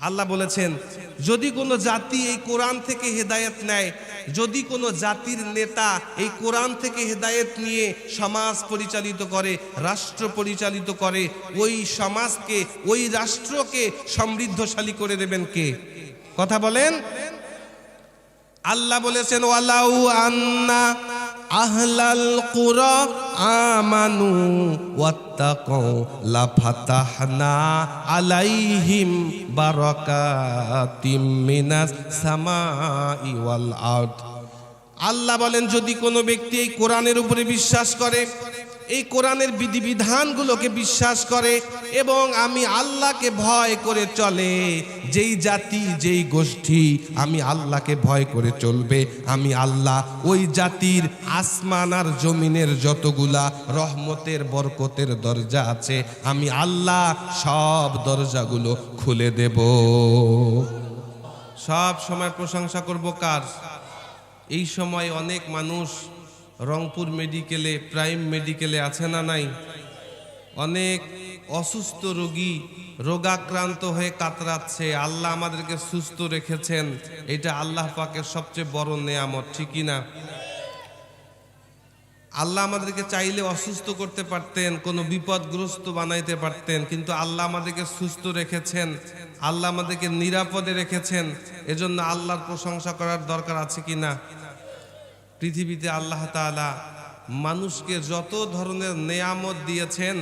আল্লাহ বলেছেন যদি কোনো জাতি এই কোরআন থেকে হেদায়েত নেয়, যদি কোনো জাতির নেতা এই কোরআন থেকে হেদায়েত নিয়ে সমাজ পরিচালিত করে, রাষ্ট্র পরিচালিত করে, ওই সমাজকে, ওই রাষ্ট্রকে সমৃদ্ধশালী করে দেবেন কে? কথা বলেন। আল্লাহ বলেছেন ওয়ালাউ আন্না আহলাল কুরা আমানু ওয়াত্তাকাউ লাফাতাহনা আলাইহিম বারাকাতিম মিনাস সামাই ওয়াল আরদ। আল্লাহ বলেন যদি কোনো ব্যক্তি এই কোরআনের উপরে বিশ্বাস করে, এই কোরআনের বিধিবিধানগুলোকে বিশ্বাস করে এবং আমি আল্লাহকে ভয় করে চলে, যেই জাতি যেই গোষ্ঠী আমি আল্লাহকে ভয় করে চলবে, আমি আল্লাহ ওই জাতির আসমান আর জমিনের যতগুলা রহমতের বরকতের দরজা আছে আমি আল্লাহ সব দরজাগুলো খুলে দেব। সব সময় প্রশংসা করব কার? এই সময় অনেক মানুষ রংপুর মেডিকেলে, প্রাইম মেডিকেলে আছে না নাই? অনেক অসুস্থ রোগী রোগাক্রান্ত হয়ে কাতরাচ্ছে। আল্লাহ আমাদেরকে সুস্থ রেখেছেন, এটা আল্লাহ পাকের সবচেয়ে বড় নেয়ামত, ঠিকই না? আল্লাহ আমাদেরকে চাইলে অসুস্থ করতে পারতেন, কোনো বিপদগ্রস্ত বানাইতে পারতেন, কিন্তু আল্লাহ আমাদেরকে সুস্থ রেখেছেন, আল্লাহ আমাদেরকে নিরাপদে রেখেছেন। এজন্য আল্লাহর প্রশংসা করার দরকার আছে কি না? পৃথিবীতে আল্লাহ তাআলা মানুষকে যত ধরনের নেয়ামত দিয়েছেন,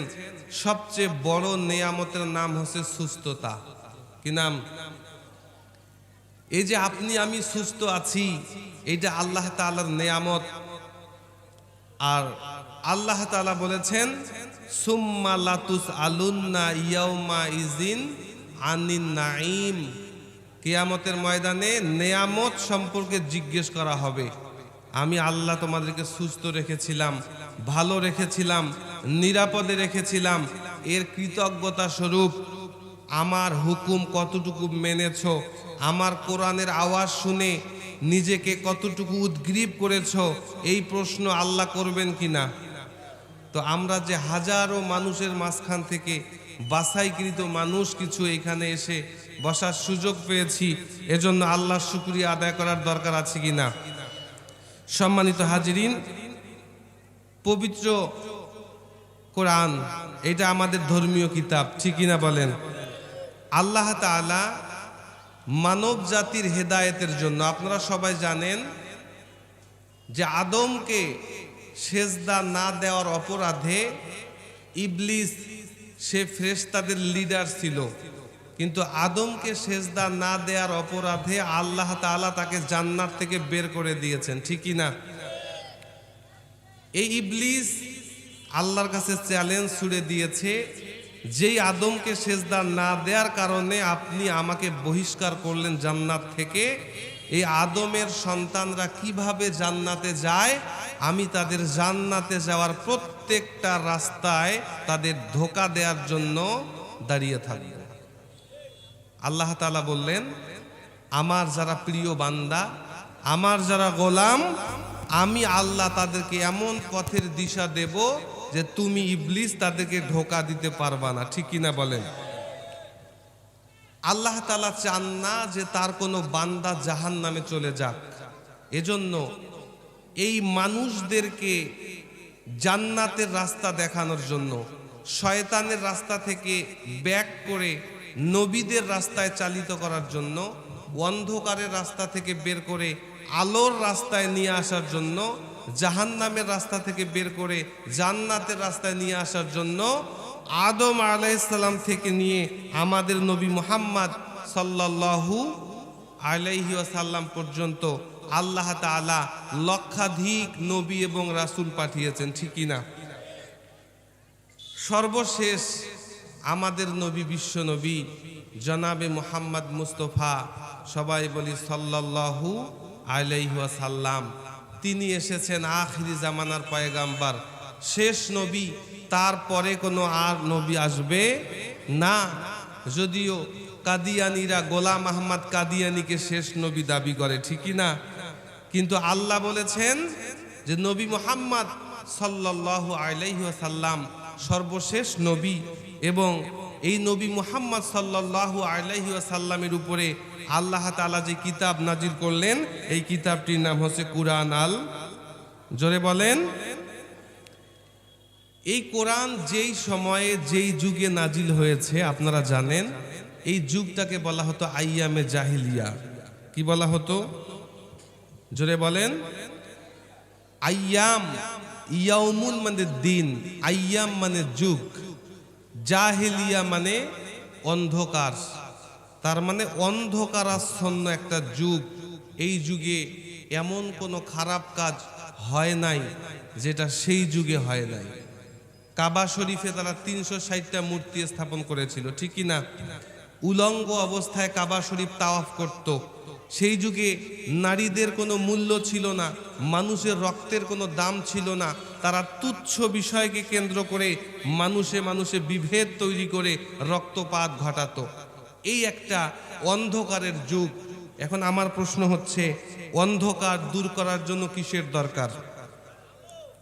সবচেয়ে বড় নেয়ামতের নাম হচ্ছে সুস্থতা। কি নাম? এই যে আপনি আমি সুস্থ আছি, এটা আল্লাহ তাআলার নেয়ামত। আর আল্লাহ তাআলা বলেছেন সুম্মা লাতুসআলুন্না ইয়াউমা ইযিন আনিন নাঈম, কিয়ামতের ময়দানে নেয়ামত সম্পর্কে জিজ্ঞেস করা হবে। আমি আল্লাহ তোমাদেরকে সুস্থ রেখেছিলাম, ভালো রেখেছিলাম, নিরাপদে রেখেছিলাম, এর কৃতজ্ঞতা স্বরূপ আমার হুকুম কতটুকু মেনেছো, আমার কোরআনের আওয়াজ শুনে নিজেকে কতটুকু উদ্গ্রীব করেছো, এই প্রশ্ন আল্লাহ করবেন কিনা? তো আমরা যে হাজারো মানুষের মাঝখান থেকে বাছাইকৃত মানুষ কিছু এখানে এসে বসার সুযোগ পেয়েছি, এজন্য আল্লাহর শুকরিয়া আদায় করার দরকার আছে কিনা? সম্মানিত হাজিরিন, পবিত্র কোরআন এটা আমাদের ধর্মীয় কিতাব, ঠিক কিনা বলেন? আল্লাহ তাআলা মানব জাতির হেদায়েতের জন্য, আপনারা সবাই জানেন যে আদমকে সেজদা না দেওয়ার অপরাধে ইবলিস, সে ফেরেশতাদের লিডার ছিল, কিন্তু আদমকে সেজদা না দেওয়ার অপরাধে আল্লাহ তাআলা তাকে জান্নাত থেকে বের করে দিয়েছেন, ঠিক কি না? এই ইবলিস আল্লাহর কাছে চ্যালেঞ্জ ছুড়ে দিয়েছে, যেই আদমকে সেজদা না দেওয়ার কারণে আপনি আমাকে বহিষ্কার করলেন জান্নাত থেকে, এই আদমের সন্তানরা কিভাবে জান্নাতে যায়, আমি তাদের জান্নাতে যাওয়ার প্রত্যেকটা রাস্তায় তাদের ধোঁকা দেওয়ার জন্য দাঁড়িয়ে থাকব। আল্লাহ তাআলা বললেন আমার যারা প্রিয় বান্দা, আমার যারা গোলাম, আমি আল্লাহ তাদেরকে এমন পথের দিশা দেব যে তুমি ইবলিস তাদেরকে ধোঁকা দিতে পারবা না, ঠিক কিনা বলেন? আল্লাহ তাআলা চান না যে তার কোনো বান্দা জাহান্নামে চলে যাক। এজন্য এই মানুষদেরকে জান্নাতের রাস্তা দেখানোর জন্য, শয়তানের রাস্তা থেকে ব্যাক করে নবীদের রাস্তায় চালিত করার জন্য, অন্ধকারের রাস্তা থেকে বের করে আলোর রাস্তায় নিয়ে আসার জন্য, জাহান্নামের রাস্তা থেকে বের করে জান্নাতের রাস্তায় নিয়ে আসার জন্য আদম আলাইহিস সালাম থেকে নিয়ে আমাদের নবী মুহাম্মদ সাল্লাল্লাহু আলাইহি ওয়াসাল্লাম পর্যন্ত আল্লাহ তাআলা লক্ষাধিক নবী এবং রাসূল পাঠিয়েছেন, ঠিক কি না? সর্বশেষ আমাদের নবী, বিশ্ব নবী জনাবে মুহাম্মদ মুস্তাফা, সবাই বলি সাল্লাল্লাহু আলাইহি ওয়াসাল্লাম, তিনি এসেছেন আখিরি জামানার পয়গাম্বার, শেষ নবী, তারপরে কোনো আর নবী আসবে না। যদিও কাদিয়ানীরা গোলাম আহমদ কাদিয়ানীকে শেষ নবী দাবি করে, ঠিকই না? কিন্তু আল্লাহ বলেছেন যে নবী মুহাম্মদ সাল্লাল্লাহু আলাইহি ওয়াসাল্লাম সর্বশেষ নবী, এবং এই নবী মুহাম্মদ সাল্লাল্লাহু আলাইহি ওয়াসাল্লামের উপরে আল্লাহ তাআলা যে কিতাব নাজিল করলেন, এই কিতাবটির নাম হচ্ছে কুরআন। জোরে বলেন। এই কোরআন যেই সময়ে যেই যুগে নাজিল হয়েছে আপনারা জানেন, এই যুগটাকে বলা হতো আইয়ামে জাহিলিয়া। কি বলা হতো? জোরে বলেন। আইয়াম, ইয়াউমুন মানে দিন, আইয়াম মানে যুগ, জাহিলিয়া মানে অন্ধকার। তার মানে অন্ধকারাচ্ছন্ন একটা যুগ। এই যুগে এমন কোনো খারাপ কাজ হয় নাই যেটা সেই যুগে হয় নাই। কাবা শরীফে তারা 360টা মূর্তি স্থাপন করেছিল, ঠিক কি না? উলঙ্গ অবস্থায় কাবা শরীফ তাওয়াফ করত। সেই যুগে নারীদের কোনো মূল্য ছিল না, মানুষের রক্তের কোনো দাম ছিল না। তারা তুচ্ছ বিষয়কে কেন্দ্র করে মানুষে মানুষে বিভেদ তৈরি করে রক্তপাত ঘটাতো। এই একটা অন্ধকারের যুগ। এখন আমার প্রশ্ন হচ্ছে, অন্ধকার দূর করার জন্য কিসের দরকার?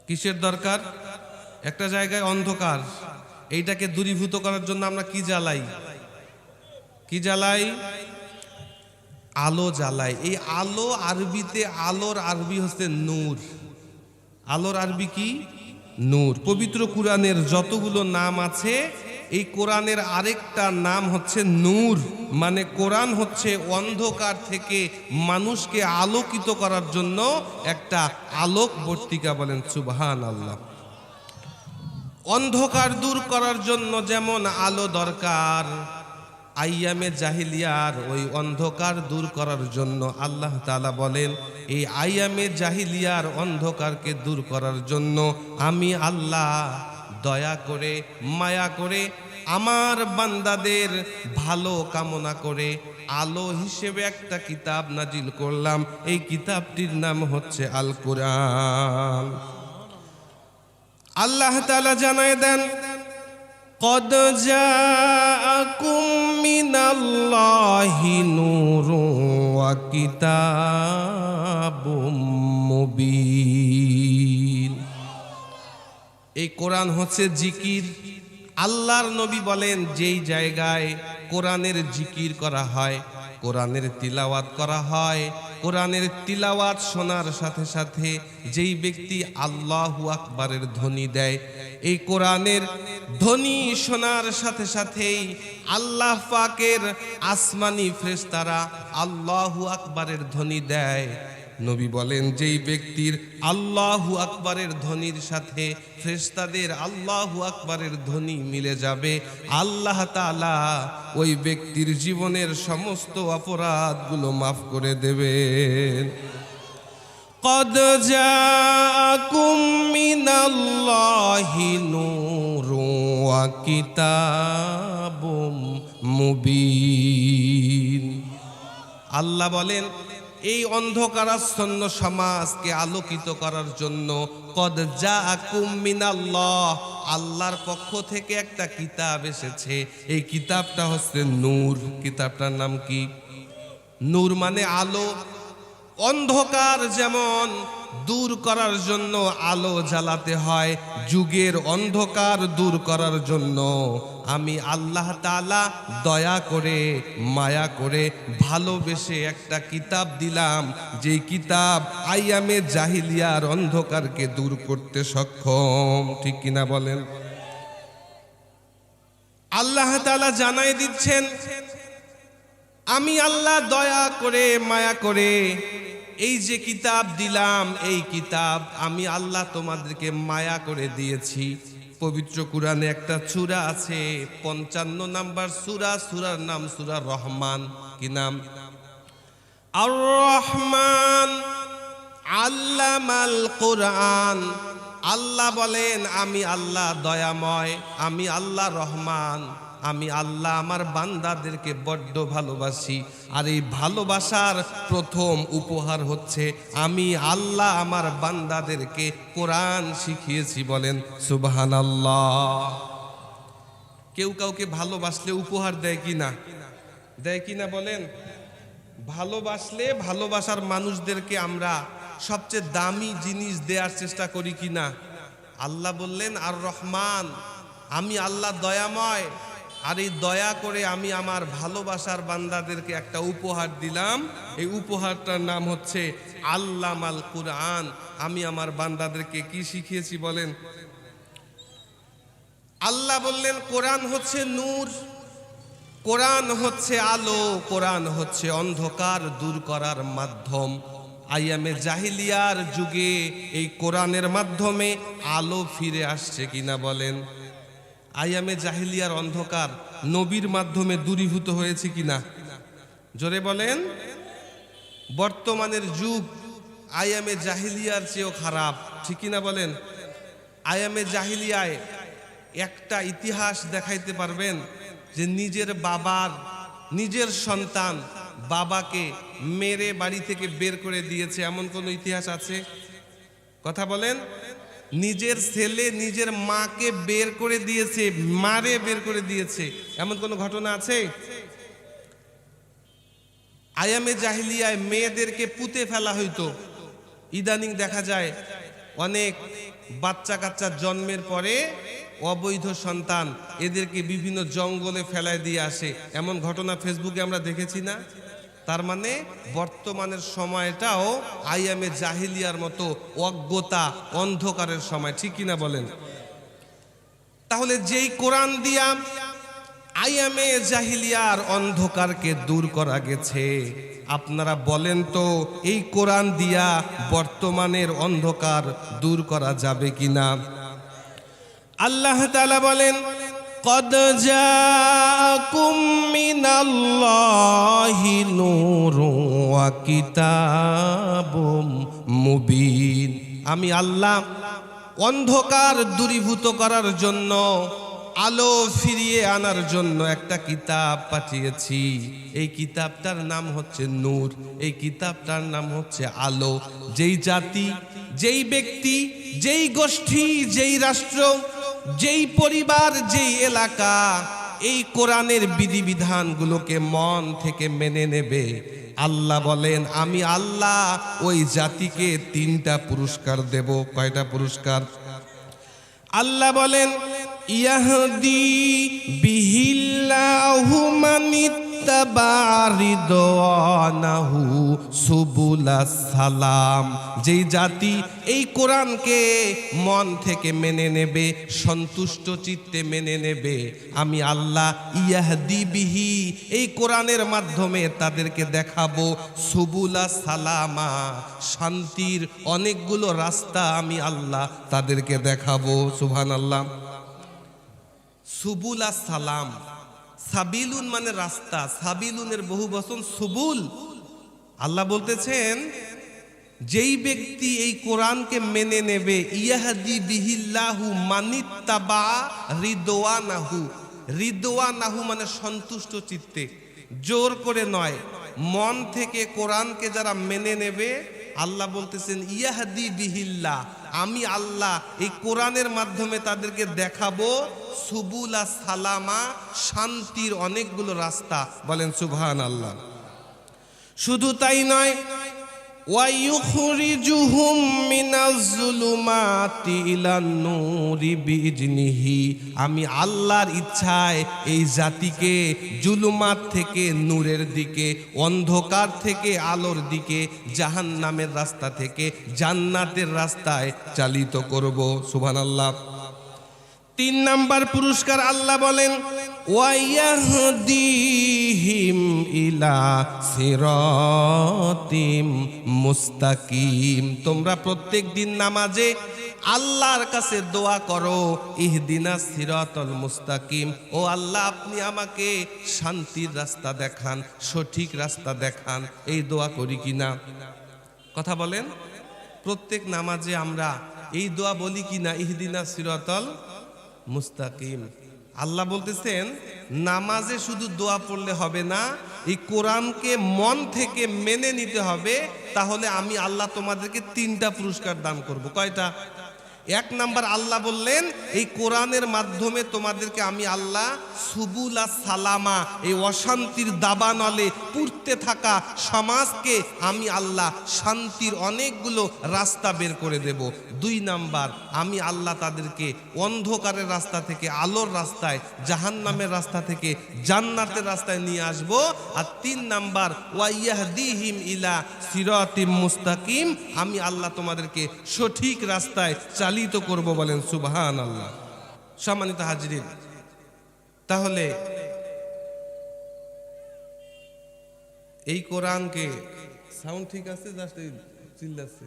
কিসের দরকার? একটা জায়গায় অন্ধকার, এইটাকে দূরীভূত করার জন্য আমরা কি জ্বালাই? কি জ্বালাই? আলো জ্বালাই। এই আলো আরবিতে, আলোর আরবি হচ্ছে নূর। আলোর আরবি কি? নূর। পবিত্র কুরআনের যতগুলো নাম আছে, এই কোরআনের আরেকটা নাম হচ্ছে নূর। মানে কোরআন হচ্ছে অন্ধকার থেকে মানুষকে আলোকিত করার জন্য একটা আলোকবর্তিকা। বলেন সুবহানাল্লাহ। অন্ধকার দূর করার জন্য যেমন আলো দরকার, আইয়ামে জাহিলিয়ার ওই অন্ধকার দূর করার জন্য আল্লাহ তাআলা বলেন, এই আইয়ামে জাহিলিয়ার অন্ধকারকে দূর করার জন্য আমি আল্লাহ দয়া করে, মায়া করে, আমার বান্দাদের ভালো কামনা করে আলো হিসেবে একটা কিতাব নাজিল করলাম। এই কিতাবটির নাম হচ্ছে আল কুরআন। আল্লাহ তাআলা জানায় দেন, قد جاءكم من الله نور وكتاب مبين। এই কোরআন হচ্ছে জিকির। আল্লাহর নবী বলেন, যেই জায়গায় কোরআনের জিকির করা হয়, কোরআনের তিলাওয়াত করা হয়, কোরআনের তিলাওয়াত শোনার সাথে সাথে যেই ব্যক্তি আল্লাহু আকবারের ধ্বনি দেয়, এই কোরআনের ধ্বনি শোনার সাথে সাথেই আল্লাহ পাকের আসমানি ফেরেশতারা আল্লাহু আকবারের ধ্বনি দেয়। নবী বলেন, যেই ব্যক্তির আল্লাহু আকবারের ধ্বনির সাথে ফেরেশতাদের আল্লাহু আকবারের ধ্বনি মিলে যাবে, আল্লাহ তাআলা ওই ব্যক্তির জীবনের সমস্ত অপরাধগুলো মাফ করে দেবেন। قد جاءكم من الله نور وكتاب مبين। আল্লাহ বলেন, এই অন্ধকারাচ্ছন্ন সমাজকে আলোকিত করার জন্য কদ জাআকুম মিনাল্লাহ, আল্লাহর পক্ষ থেকে একটা কিতাব এসেছে। এই কিতাবটা হচ্ছে নূর। কিতাবটার নাম কি? নূর মানে আলো। অন্ধকার যেমন দূর করার জন্য আলো জ্বালাতে হয়, যুগের অন্ধকার দূর করার জন্য আমি আল্লাহ তাআলা দয়া করে, মায়া করে, ভালোবেসে একটা কিতাব দিলাম, যেই কিতাব আইয়ামে জাহিলিয়ার অন্ধকারকে দূর করতে সক্ষম। ঠিক কিনা বলেন? আল্লাহ তাআলা জানাই দিচ্ছেন, আমি আল্লাহ দয়া করে, মায়া করে এই যে কিতাব দিলাম, এই কিতাব আমি আল্লাহ তোমাদেরকে মায়া করে দিয়েছি। পবিত্র কুরআনে একটা সূরা আছে, 55 নাম্বার সূরা। সূরার নাম সূরা রহমান। কি নাম? আর রহমান আল্লামাল কুরআন। আল্লাহ বলেন, আমি আল্লাহ দয়াময়, আমি আল্লাহ রহমান, আমি আল্লাহ আমার বান্দাদেরকে বড্ড ভালোবাসি। আর এই ভালোবাসার প্রথম উপহার হচ্ছে আমি আল্লাহ আমার বান্দাদেরকে কোরআন শিখিয়েছি। বলেন সুবহানাল্লাহ। কেউ কাউকে ভালোবাসলে উপহার দেয় কি না? দেয় কি না বলেন? ভালোবাসলে ভালোবাসার মানুষদেরকে আমরা সবচেয়ে দামি জিনিস দেওয়ার চেষ্টা করি কি না? আল্লাহ বললেন, আর রহমান, আমি আল্লাহ দয়াময়, আর এই দয়া করে আমি আমার ভালোবাসার বান্দাদেরকে একটা উপহার দিলাম। এই উপহারটার নাম হচ্ছে আল্লামাল কুরআন। আমি আমার বান্দাদেরকে কি শিখিয়েছি বলেন? আল্লাহ বললেন কোরআন হচ্ছে নূর, কোরআন হচ্ছে আলো, কোরআন হচ্ছে অন্ধকার দূর করার মাধ্যম। আইয়ামে জাহিলিয়ার যুগে এই কোরআনের মাধ্যমে আলো ফিরে আসছে কিনা বলেন? আইয়ামে জাহিলিয়ার অন্ধকার নবীর মাধ্যমে দূরীভূত হয়েছে কিনা? জোরে বলেন। বর্তমানের যুগ আইয়ামে জাহিলিয়ার চেয়েও খারাপ, ঠিক কিনা বলেন? আইয়ামে জাহিলিয়ায় একটা ইতিহাস দেখাইতে পারবেন যে নিজের বাবার, নিজের সন্তান বাবাকে মেরে বাড়ি থেকে বের করে দিয়েছে, এমন কোন ইতিহাস আছে? কথা বলেন। নিজের ছেলে নিজের মাকে বের করে দিয়েছে, মারে বের করে দিয়েছে, এমন কোন ঘটনা আছে? আয়ামে জাহিলিয়ায় মেয়েদেরকে পুঁতে ফেলা হইতো। ইদানিং দেখা যায় অনেক বাচ্চা কাচ্চা জন্মের পরে অবৈধ সন্তান, এদেরকে বিভিন্ন জঙ্গলে ফেলায় দিয়ে আসে, এমন ঘটনা ফেসবুকে আমরা দেখেছি না? তার মানে বর্তমানের সময়টাও আইয়ামে জাহিলিয়ার মতো অজ্ঞতা অন্ধকারের সময়, ঠিক কিনা বলেন? তাহলে যেই কোরআন দিয়া আইয়ামে জাহিলিয়ার অন্ধকারকে দূর করা গেছে, আপনারা বলেন তো এই কোরআন দিয়া বর্তমানের অন্ধকার দূর করা যাবে কিনা? আল্লাহ তাআলা বলেন قد جاءكم من الله نور وكتاب مبين। আমি আল্লাহ অন্ধকার দূরীভূত করার জন্য, আলো ফিরিয়ে আনার জন্য একটা কিতাব পাঠিয়েছি। এই কিতাবটার নাম হচ্ছে নূর, এই কিতাবটার নাম হচ্ছে আলো। যেই জাতি, যেই ব্যক্তি, যেই গোষ্ঠী, যেই রাষ্ট্র, যেই পরিবার, যেই এলাকা এই কোরআনের বিধিবিধানগুলোকে মন থেকে মেনে নেবে, আল্লাহ বলেন আমি আল্লাহ ওই জাতিকে 3টা পুরস্কার দেব। কয়টা পুরস্কার? আল্লাহ বলেন ইয়াহদি বিহিল্লাহু মানিত্তাবা রিদওয়ানাহু সুবুলাস সালাম। যেই জাতি এই কোরআনকে মন থেকে মেনে নেবে, সন্তুষ্ট চিত্তে মেনে নেবে, আমি আল্লাহ ইয়াহদি বিহি এই কোরআনের মাধ্যমে তাদেরকে দেখাবো সুবুলাস সালামা, শান্তির অনেকগুলো রাস্তা আমি আল্লাহ তাদেরকে দেখাবো। সুবহানাল্লাহ। সুবুলাস সালাম, সাবিলুন মানে রাস্তা, সাবিলুনের বহু বচন সুবুল। আল্লাহ বলতেছেন যেই ব্যক্তি এই কোরআনকে মেনে নেবে, ইয়াহদি বিহিল্লাহু মানিত্তাবা রিদওয়ানাহু। রিদওয়ানাহু মানে সন্তুষ্ট চিত্তে, জোর করে নয়, মন থেকে কোরআনকে যারা মেনে নেবে, আল্লাহ বলতেছেন ইয়াহদি বিহিল্লাহ, আমি আল্লাহ এই কোরআনের মাধ্যমে তাদেরকে দেখাবো সুবুলা সালামা, শান্তির অনেকগুলো রাস্তা। বলেন সুবহানাল্লাহ। শুধু তাই নয়, ওয়ায়ুখরিজুহুম মিনাজ-জুলুমাতি ইলান-নূরি বিইজনিহি, আমি আল্লাহর ইচ্ছায় এই জাতিকে জুলুমাত থেকে নূরের দিকে, অন্ধকার থেকে আলোর দিকে, জাহান্নামের রাস্তা থেকে জান্নাতের রাস্তায় চালিত করব। সুবহানাল্লাহ। 3 নাম্বার পুরস্কার আল্লাহ বলেন ওয়ায়াহদিহিম ইলা সিরাতিম মুস্তাকিম। তোমরা প্রত্যেক দিন নামাজে আল্লাহর কাছে দোয়া করো, ইহদিনাস সিরাতাল মুস্তাকিম, ও আল্লাহ আপনি আমাকে শান্তির রাস্তা দেখান, সঠিক রাস্তা দেখান। এই দোয়া করি কিনা? কথা বলেন। প্রত্যেক নামাজে আমরা এই দোয়া বলি কিনা? ইহদিনাস সিরাতাল মুস্তাকিম। আল্লাহ বলতেছেন নামাজে শুধু দোয়া পড়লে হবে না, এই কোরআনকে মন থেকে মেনে নিতে হবে, তাহলে আমি আল্লাহ তোমাদেরকে 3টা পুরস্কার দান করব। কয়টা? এক নাম্বার আল্লাহ বললেন এই কোরআনের মাধ্যমে তোমাদেরকে আমি আল্লাহ সুবুলা সালামা, এই অশান্তির দাবানলে পুড়তে থাকা সমাজকে আমি আল্লাহ শান্তির অনেকগুলো রাস্তা বের করে দেব। দুই নাম্বার আমি আল্লাহ তাদেরকে অন্ধকারের রাস্তা থেকে আলোর রাস্তায়, জাহান্নামের রাস্তা থেকে জান্নাতের রাস্তায় নিয়ে আসব। আর তিন নাম্বার ওয়াইয়াহদিহিম ইলা সিরাতিম মুস্তাকিম, আমি আল্লাহ তোমাদেরকে সঠিক রাস্তায় চালিত করব। বলেন সুবহানাল্লাহ। সম্মানিত হাজিরিন, তাহলে এই কোরআনকে, সাউন্ড ঠিক আছে? জাস্ট চিল্লাচ্ছে।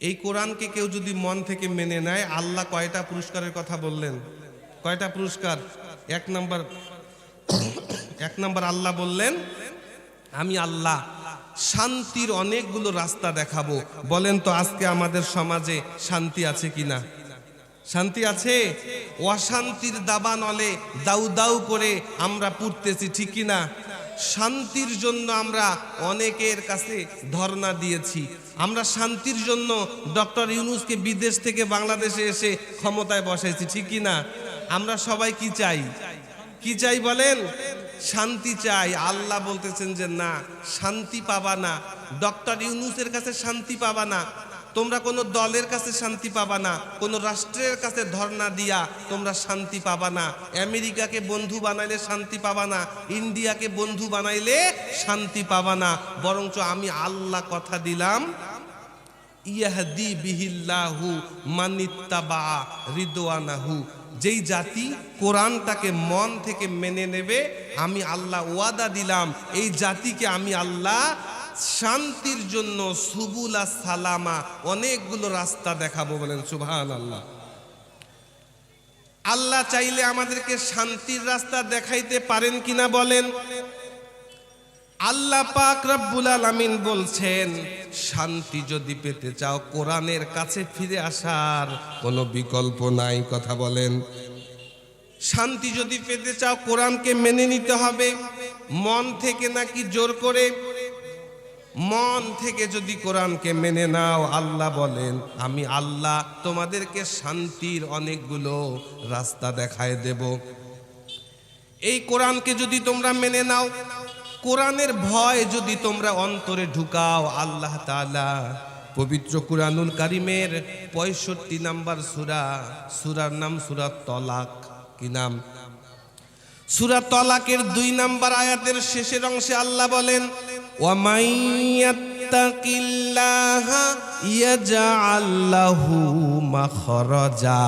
এই কোরআনকে কেউ যদি মন থেকে মেনে নেয়, আল্লাহ কয়টা পুরস্কারের কথা বললেন? কয়টা পুরস্কার? এক নাম্বার আল্লাহ বললেন আমি আল্লাহ শান্তির অনেকগুলো রাস্তা দেখাবো। বলেন তো আজকে আমাদের সমাজে শান্তি আছে কিনা? শান্তি আছে? অশান্তির দাবানলে দাউ দাউ করে আমরা পুড়তেছি, ঠিক কিনা? শান্তির জন্য আমরা অনেকের কাছে ধর্ণা দিয়েছি। আমরা শান্তির জন্য ডক্টর ইউনূসকে বিদেশ থেকে বাংলাদেশে এসে ক্ষমতায় বসাইছি, ঠিক কিনা? আমরা সবাই কি চাই? কি চাই বলেন? শান্তি চাই। আল্লাহ বলতেছেন যে না, শান্তি পাবা না, ডক্টর ইউনূসের কাছে শান্তি পাবা না, তোমরা কোনো দলের কাছে শান্তি পাবা না, কোনো রাষ্ট্রের কাছে ধর্ণা দিয়া তোমরা শান্তি পাবা না, আমেরিকাকে বন্ধু বানাইলে শান্তি পাবা না, ইন্ডিয়াকে বন্ধু বানাইলে শান্তি পাবা না। বরঞ্চ আমি আল্লাহ কথা দিলাম, ইয়াহদি বিহিল্লাহু মানিত্তাবা রিদওয়ানাহু, যেই জাতি কোরআনটাকে মন থেকে মেনে নেবে, আমি আল্লাহ ওয়াদা দিলাম এই জাতিকে আমি আল্লাহ শান্তির জন্য সুবুলা সালামা, অনেকগুলো রাস্তা দেখাবো। বলেন সুবহানাল্লাহ। আল্লাহ চাইলে আমাদেরকে শান্তির রাস্তা দেখাইতে পারেন কিনা বলেন? আল্লাহ পাক রব্বুল আলামিন বলছেন শান্তি যদি পেতে চাও কোরআনের কাছে ফিরে আসার কোনো বিকল্প নাই। কথা বলেন। শান্তি যদি পেতে চাও কোরআনকে মেনে নিতে হবে, মন থেকে নাকি জোর করে? মন থেকে যদি কোরআনকে মেনে নাও, আল্লাহ বলেন আমি আল্লাহ তোমাদেরকে শান্তির অনেকগুলো রাস্তা দেখায় দেব। এই কোরআনকে যদি তোমরা মেনে নাও, কোরআনের ভয় যদি তোমরা অন্তরে ঢুকাও, আল্লাহ তাআলা পবিত্র কুরআনুল কারীমের 65 নাম্বার সূরার নাম সূরা তলাক। কি নাম? সূরা তলাকের 2 নাম্বার আয়াতের শেষের অংশে আল্লাহ বলেন ওয়া মাইয়াত্তাকিল্লাহা ইয়াজআল লাহু মাখরাজা,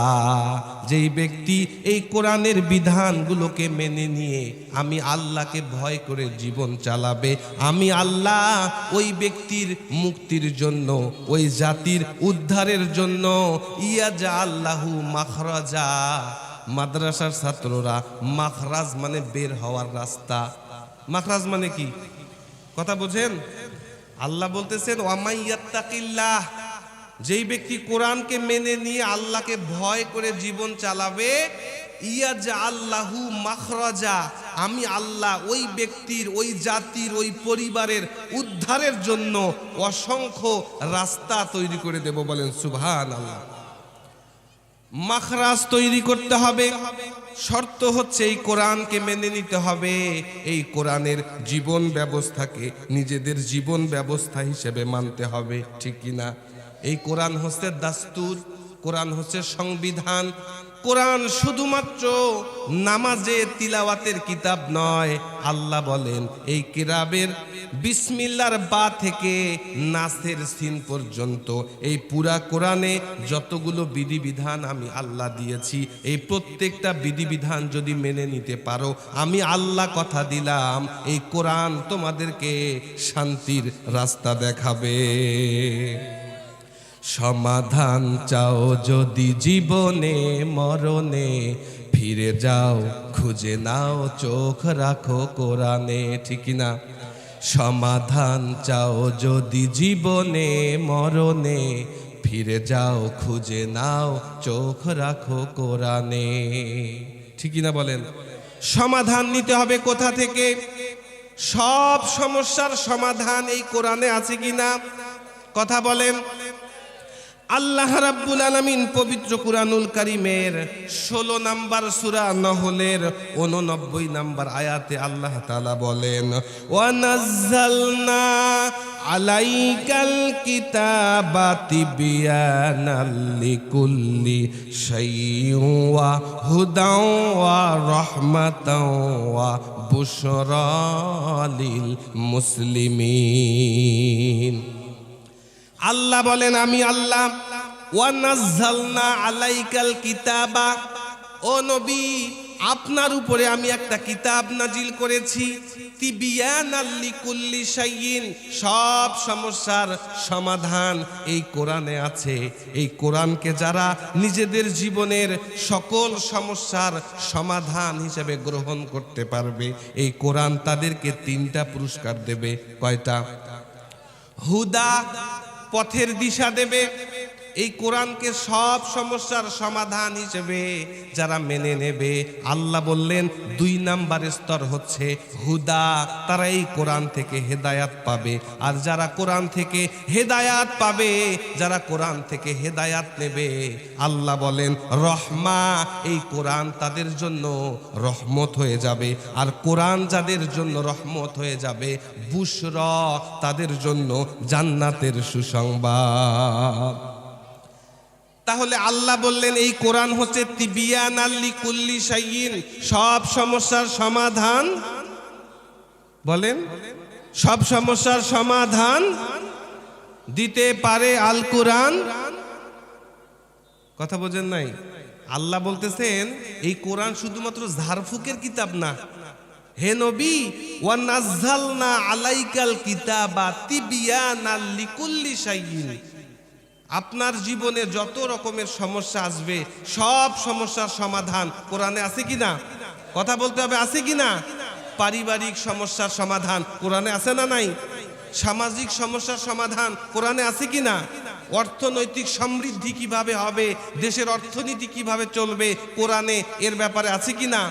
যেই ব্যক্তি এই কোরআনের বিধানগুলোকে মেনে নিয়ে আমি আল্লাহকে ভয় করে জীবন চালাবে, আমি আল্লাহ ওই ব্যক্তির মুক্তির জন্য, ওই জাতির উদ্ধারের জন্য ইয়াজআল লাহু মাখরাজা। মাদ্রাসার ছাত্ররা মাখরাজ মানে বের হওয়ার রাস্তা। মাখরাজ মানে কি? কথা বোঝেন? আল্লাহ বলতেছেন ওয়ামাইয়াত্তাকিল্লাহ, যেই ব্যক্তি কোরআনকে মেনে নিয়ে আল্লাহকে ভয় করে জীবন চালাবে, ইয়াজআল লাহু মাখরাজা, আমি আল্লাহ ওই ব্যক্তির, ওই জাতির, ওই পরিবারের উদ্ধারের জন্য অসংখ্য রাস্তা তৈরি করে দেব। বলেন সুবহানাল্লাহ। মাখরাজ তৈরি করতে হবে, শর্ত হচ্ছে এই কোরআনকে মেনে নিতে হবে, এই কোরআনের জীবন ব্যবস্থাকে নিজেদের জীবন ব্যবস্থা হিসেবে মানতে হবে, ঠিক কিনা? এই কোরআন হচ্ছে দাস্তুর, কোরআন হচ্ছে সংবিধান। কোরআন শুধুমাত্র নামাজে তিলাওয়াতের কিতাব নয়। আল্লাহ বলেন এই কিতাবের বিসমিল্লাহর বা থেকে নাসের সিন পর্যন্ত এই পুরা কোরআনে যতগুলো বিধিবিধান আমি আল্লাহ দিয়েছি, এই প্রত্যেকটা বিধিবিধান যদি মেনে নিতে পারো, আমি আল্লাহ কথা দিলাম এই কোরআন তোমাদেরকে শান্তির রাস্তা দেখাবে। সমাধান চাও যদি জীবনে মরণে, ফিরে যাও খুঁজে নাও চোখ রাখো কোরআনে, ঠিক না? সমাধান চাও যদি জীবনে মরণে, ফিরে যাও খুঁজে নাও চোখ রাখো কোরআনে, ঠিক না? বলেন সমাধান নিতে হবে কোথা থেকে? সব সমস্যার সমাধান এই কোরআনে আছে কিনা? কথা বলেন। আল্লাহ রাব্বুল আলামিন পবিত্র কুরআনুল কারীমের 16 নম্বর সূরা নহলের 89 নম্বর আয়াতে আল্লাহ তাআলা বলেন, ওয়া নাযালনা আলাইকাল কিতাবা তিবয়ানাল লিকুল্লি শাইইন ওয়া হুদাও ওয়া রাহমাতাও ওয়া বুশরা লিল মুসলিমিন। আল্লাহ বলেন, আমি আল্লাহ ওয়া নাযালনা আলাইকাল কিতাবা, ও নবী আপনার উপরে আমি একটা কিতাব নাজিল করেছি, তিবিয়ানাল লিকুল্লি শাইইন, সব সমস্যার সমাধান এই কোরআনে আছে। এই কোরআনকে যারা নিজেদের জীবনের সকল সমস্যার সমাধান হিসেবে গ্রহণ করতে পারবে, এই কোরআন তাদেরকে 3টা পুরস্কার দেবে। কয়টা? হুদা, পথের দিশা দেবে। এই কোরআনকে সব সমস্যার সমাধান হিসেবে যারা মেনে নেবে, আল্লাহ বললেন 2 নম্বরের স্তর হচ্ছে হুদা, তারা এই কোরআন থেকে হেদায়াত পাবে। আর যারা কোরআন থেকে হেদায়াত পাবে, যারা কোরআন থেকে হেদায়াত নেবে, আল্লাহ বলেন রহমা, এই কোরআন তাদের জন্য রহমত হয়ে যাবে। আর কোরআন যাদের জন্য রহমত হয়ে যাবে, বুশরা, তাদের জন্য জান্নাতের সুসংবাদ। তাহলে আল্লাহ বললেন এই কোরআন হচ্ছে তিবিয়ানাল লিকুল্লি শাইইন, সব সমস্যার সমাধান। বলেন, সব সমস্যার সমাধান দিতে পারে আল কোরআন। কথা বোঝেন নাই? আল্লাহ বলতেছেন এই কোরআন শুধুমাত্র ঝাড়ফুকের কিতাব না। হে নবী, ওয়া নাযালনা আলাইকাল কিতাবা তিবিয়ানাল লিকুল্লি শাইইন, আপনার জীবনে যত রকমের সমস্যা আসবে, সব সমস্যার সমাধান কোরআনে আছে কিনা? কথা বলতে হবে, আছে কিনা? পারিবারিক সমস্যার সমাধান কোরআনে আছে না নাই? সামাজিক সমস্যার সমাধান কোরআনে আছে কিনা? অর্থনৈতিক সমৃদ্ধি কিভাবে হবে, দেশের অর্থনীতি কিভাবে চলবে, কোরআনে এর ব্যাপারে আছে কিনা?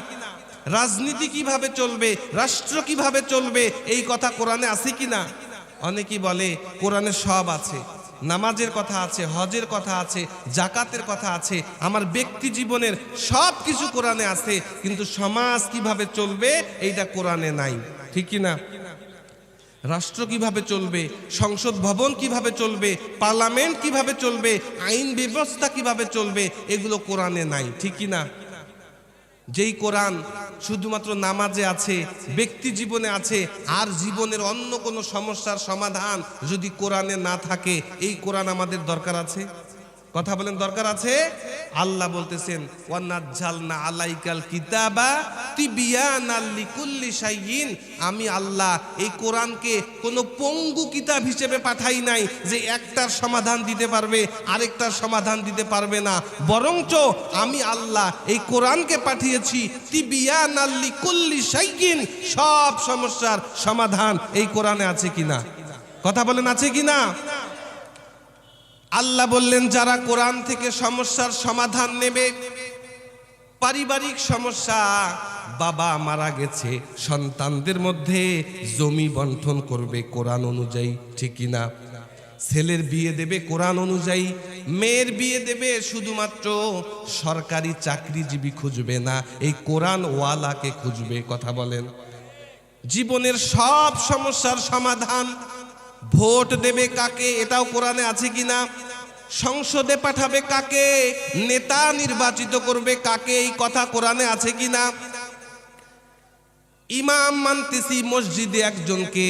রাজনীতি কিভাবে চলবে, রাষ্ট্র কিভাবে চলবে, এই কথা কোরআনে আছে কিনা? অনেকেই বলে কোরআনে সব আছে, নামাজের কথা আছে, হজের কথা আছে, জাকাতের কথা আছে, আমার ব্যক্তি জীবনের সব কিছু কোরআনে আছে, কিন্তু সমাজ কিভাবে চলবে এইটা কোরআনে নাই। ঠিক কি না? রাষ্ট্র কিভাবে চলবে, সংসদ ভবন কিভাবে চলবে, পার্লামেন্ট কিভাবে চলবে, আইন ব্যবস্থা কিভাবে চলবে, এগুলো কোরআনে নাই। ঠিক কি না? যেই কোরআন শুধুমাত্র নামাজে আছে, ব্যক্তি জীবনে আছে, আর জীবনের অন্য কোনো সমস্যার সমাধান যদি কোরআনে না থাকে, এই কোরআন আমাদের দরকার আছে? কথা বলেন, দরকার আছে? আল্লাহ বলতেছেন ওয়া নাযালনা আলাইকাল কিতাবা তিবিয়ানাল লিকুল্লি শাইইন, আমি আল্লাহ এই কোরআনকে কোনো পঙ্গু কিতাব হিসেবে পাঠাই নাই যে একটার সমাধান দিতে পারবে আরেকটার সমাধান দিতে পারবে না, বরঞ্চ আমি আল্লাহ এই কোরআনকে পাঠিয়েছি তিবিয়ানাল লিকুল্লি শাইইন, সব সমস্যার সমাধান এই কোরআনে আছে কিনা? কথা বলেন, আছে কিনা? আল্লাহ বললেন যারা কোরআন থেকে সমস্যার সমাধান নেবে, পারিবারিক সমস্যা, বাবা মারা গেছে, সন্তানদের মধ্যে জমি বন্টন করবে কোরআন অনুযায়ী। ঠিক কিনা? ছেলের বিয়ে দেবে কোরআন অনুযায়ী, মেয়ের বিয়ে দেবে শুধুমাত্র সরকারি চাকরিজীবী খুঁজবে না, এই কোরআন ওয়ালাকে খুঁজবে। কথা বলেন, জীবনের সব সমস্যার সমাধান। ভোট দেবে কাকে, এটাও কোরআনে আছে কিনা? সংসদে পাঠাবে কাকে, নেতা নির্বাচিত করবে কাকে, এই কথা কোরআনে আছে কিনা? ইমাম মানতেছি মসজিদে একজনকে,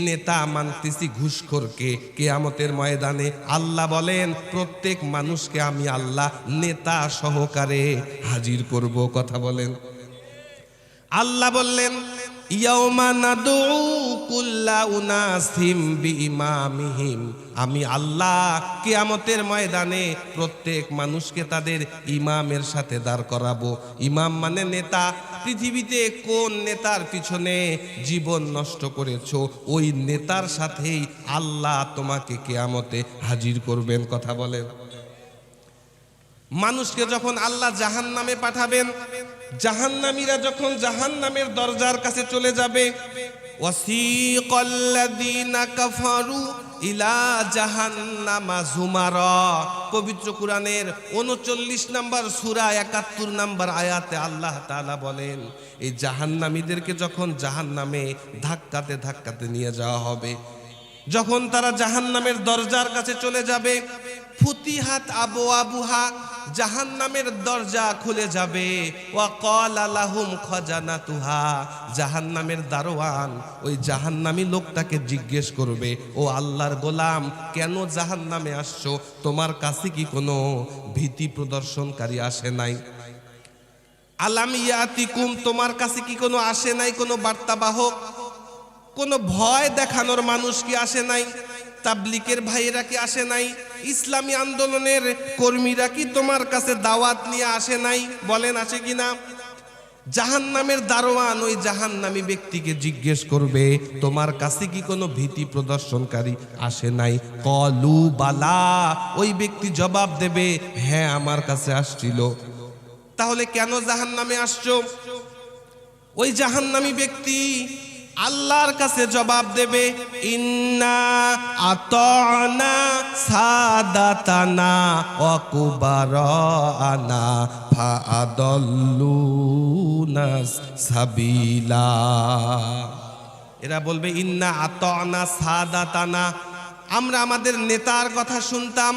নেতা মানতেছি ঘুষখোরকে। কিয়ামতের ময়দানে আল্লাহ বলেন প্রত্যেক মানুষকে আমি আল্লাহ নেতা সহকারে হাজির করব। কথা বলেন, আল্লাহ বললেন ইয়াউমা নাদউ কুল্লা উনাসিম বিইমামিহিম, আমি আল্লাহ কিয়ামতের ময়দানে প্রত্যেক মানুষকে তাদের ইমামের সাথে দাঁড় করাবো। ইমাম মানে নেতা। পৃথিবীতে কোন নেতার পিছনে জীবন নষ্ট করেছো, ওই নেতার সাথেই আল্লাহ তোমাকে কিয়ামতে হাজির করবেন। কথা বলেন, মানুষকে যখন আল্লাহ জাহান্নামে পাঠাবেন, জাহান্নামীরা যখন জাহান্নামের দরজার কাছে চলে যাবে, ওয়াসিকাল্লাযীনা কাফারু ইলা জাহান্নামা যুমারা। পবিত্র কোরআনের ৩৯ নম্বর সূরা ৭১ নম্বর আয়াতে আল্লাহ তাআলা বলেন, এই জাহান্নামীদেরকে যখন জাহান্নামে ধাক্কাতে ধাক্কাতে নিয়ে যাওয়া হবে, যখন তারা জাহান্নামের দরজার কাছে চলে যাবে, ফুতিহাত আবওয়াবুহা, জাহান্নামের দরজা খুলে যাবে, ওয়া ক্বালা লাহুম খাজানাতুহা, জাহান্নামের দারোয়ান ওই জাহান্নামী লোকটাকে জিজ্ঞেস করবে, ও আল্লাহর গোলাম, কেন জাহান্নামে আসছো? তোমার কাছে কি কোনো ভীতি প্রদর্শনকারী আসে নাই? আলাম ইয়াতিকুম, তোমার কাছে কি কোনো আসে নাই কোনো বার্তাবাহক? কোনো ভয় দেখানোর মানুষ কি আসে নাই? তাবলিগের ভাইয়েরা কি আসে নাই? ইসলামী আন্দোলনের কর্মীরা কি তোমার কাছে দাওয়াত নিয়ে আসে নাই? বলেন আছে কিনা? জাহান্নামের দারোয়ান ওই জাহান্নামী ব্যক্তিকে জিজ্ঞেস করবে, তোমার কাছে কি কোনো ভীতি প্রদর্শনকারী আসে নাই? কলু বালা, ওই ব্যক্তি জবাব দেবে, হ্যাঁ আমার কাছে আসছিল। তাহলে কেন জাহান্নামে আসছো? ওই জাহান্নামী ব্যক্তি আল্লাহর কাছে জবাব দেবে, ইন্না আতানা সাদাতানা ওয়া কুবারানা ফাআদাল্লুনা সাবিলা। এরা বলবে, ইন্না আতানা সাদাতানা, আমরা আমাদের নেতার কথা শুনতাম,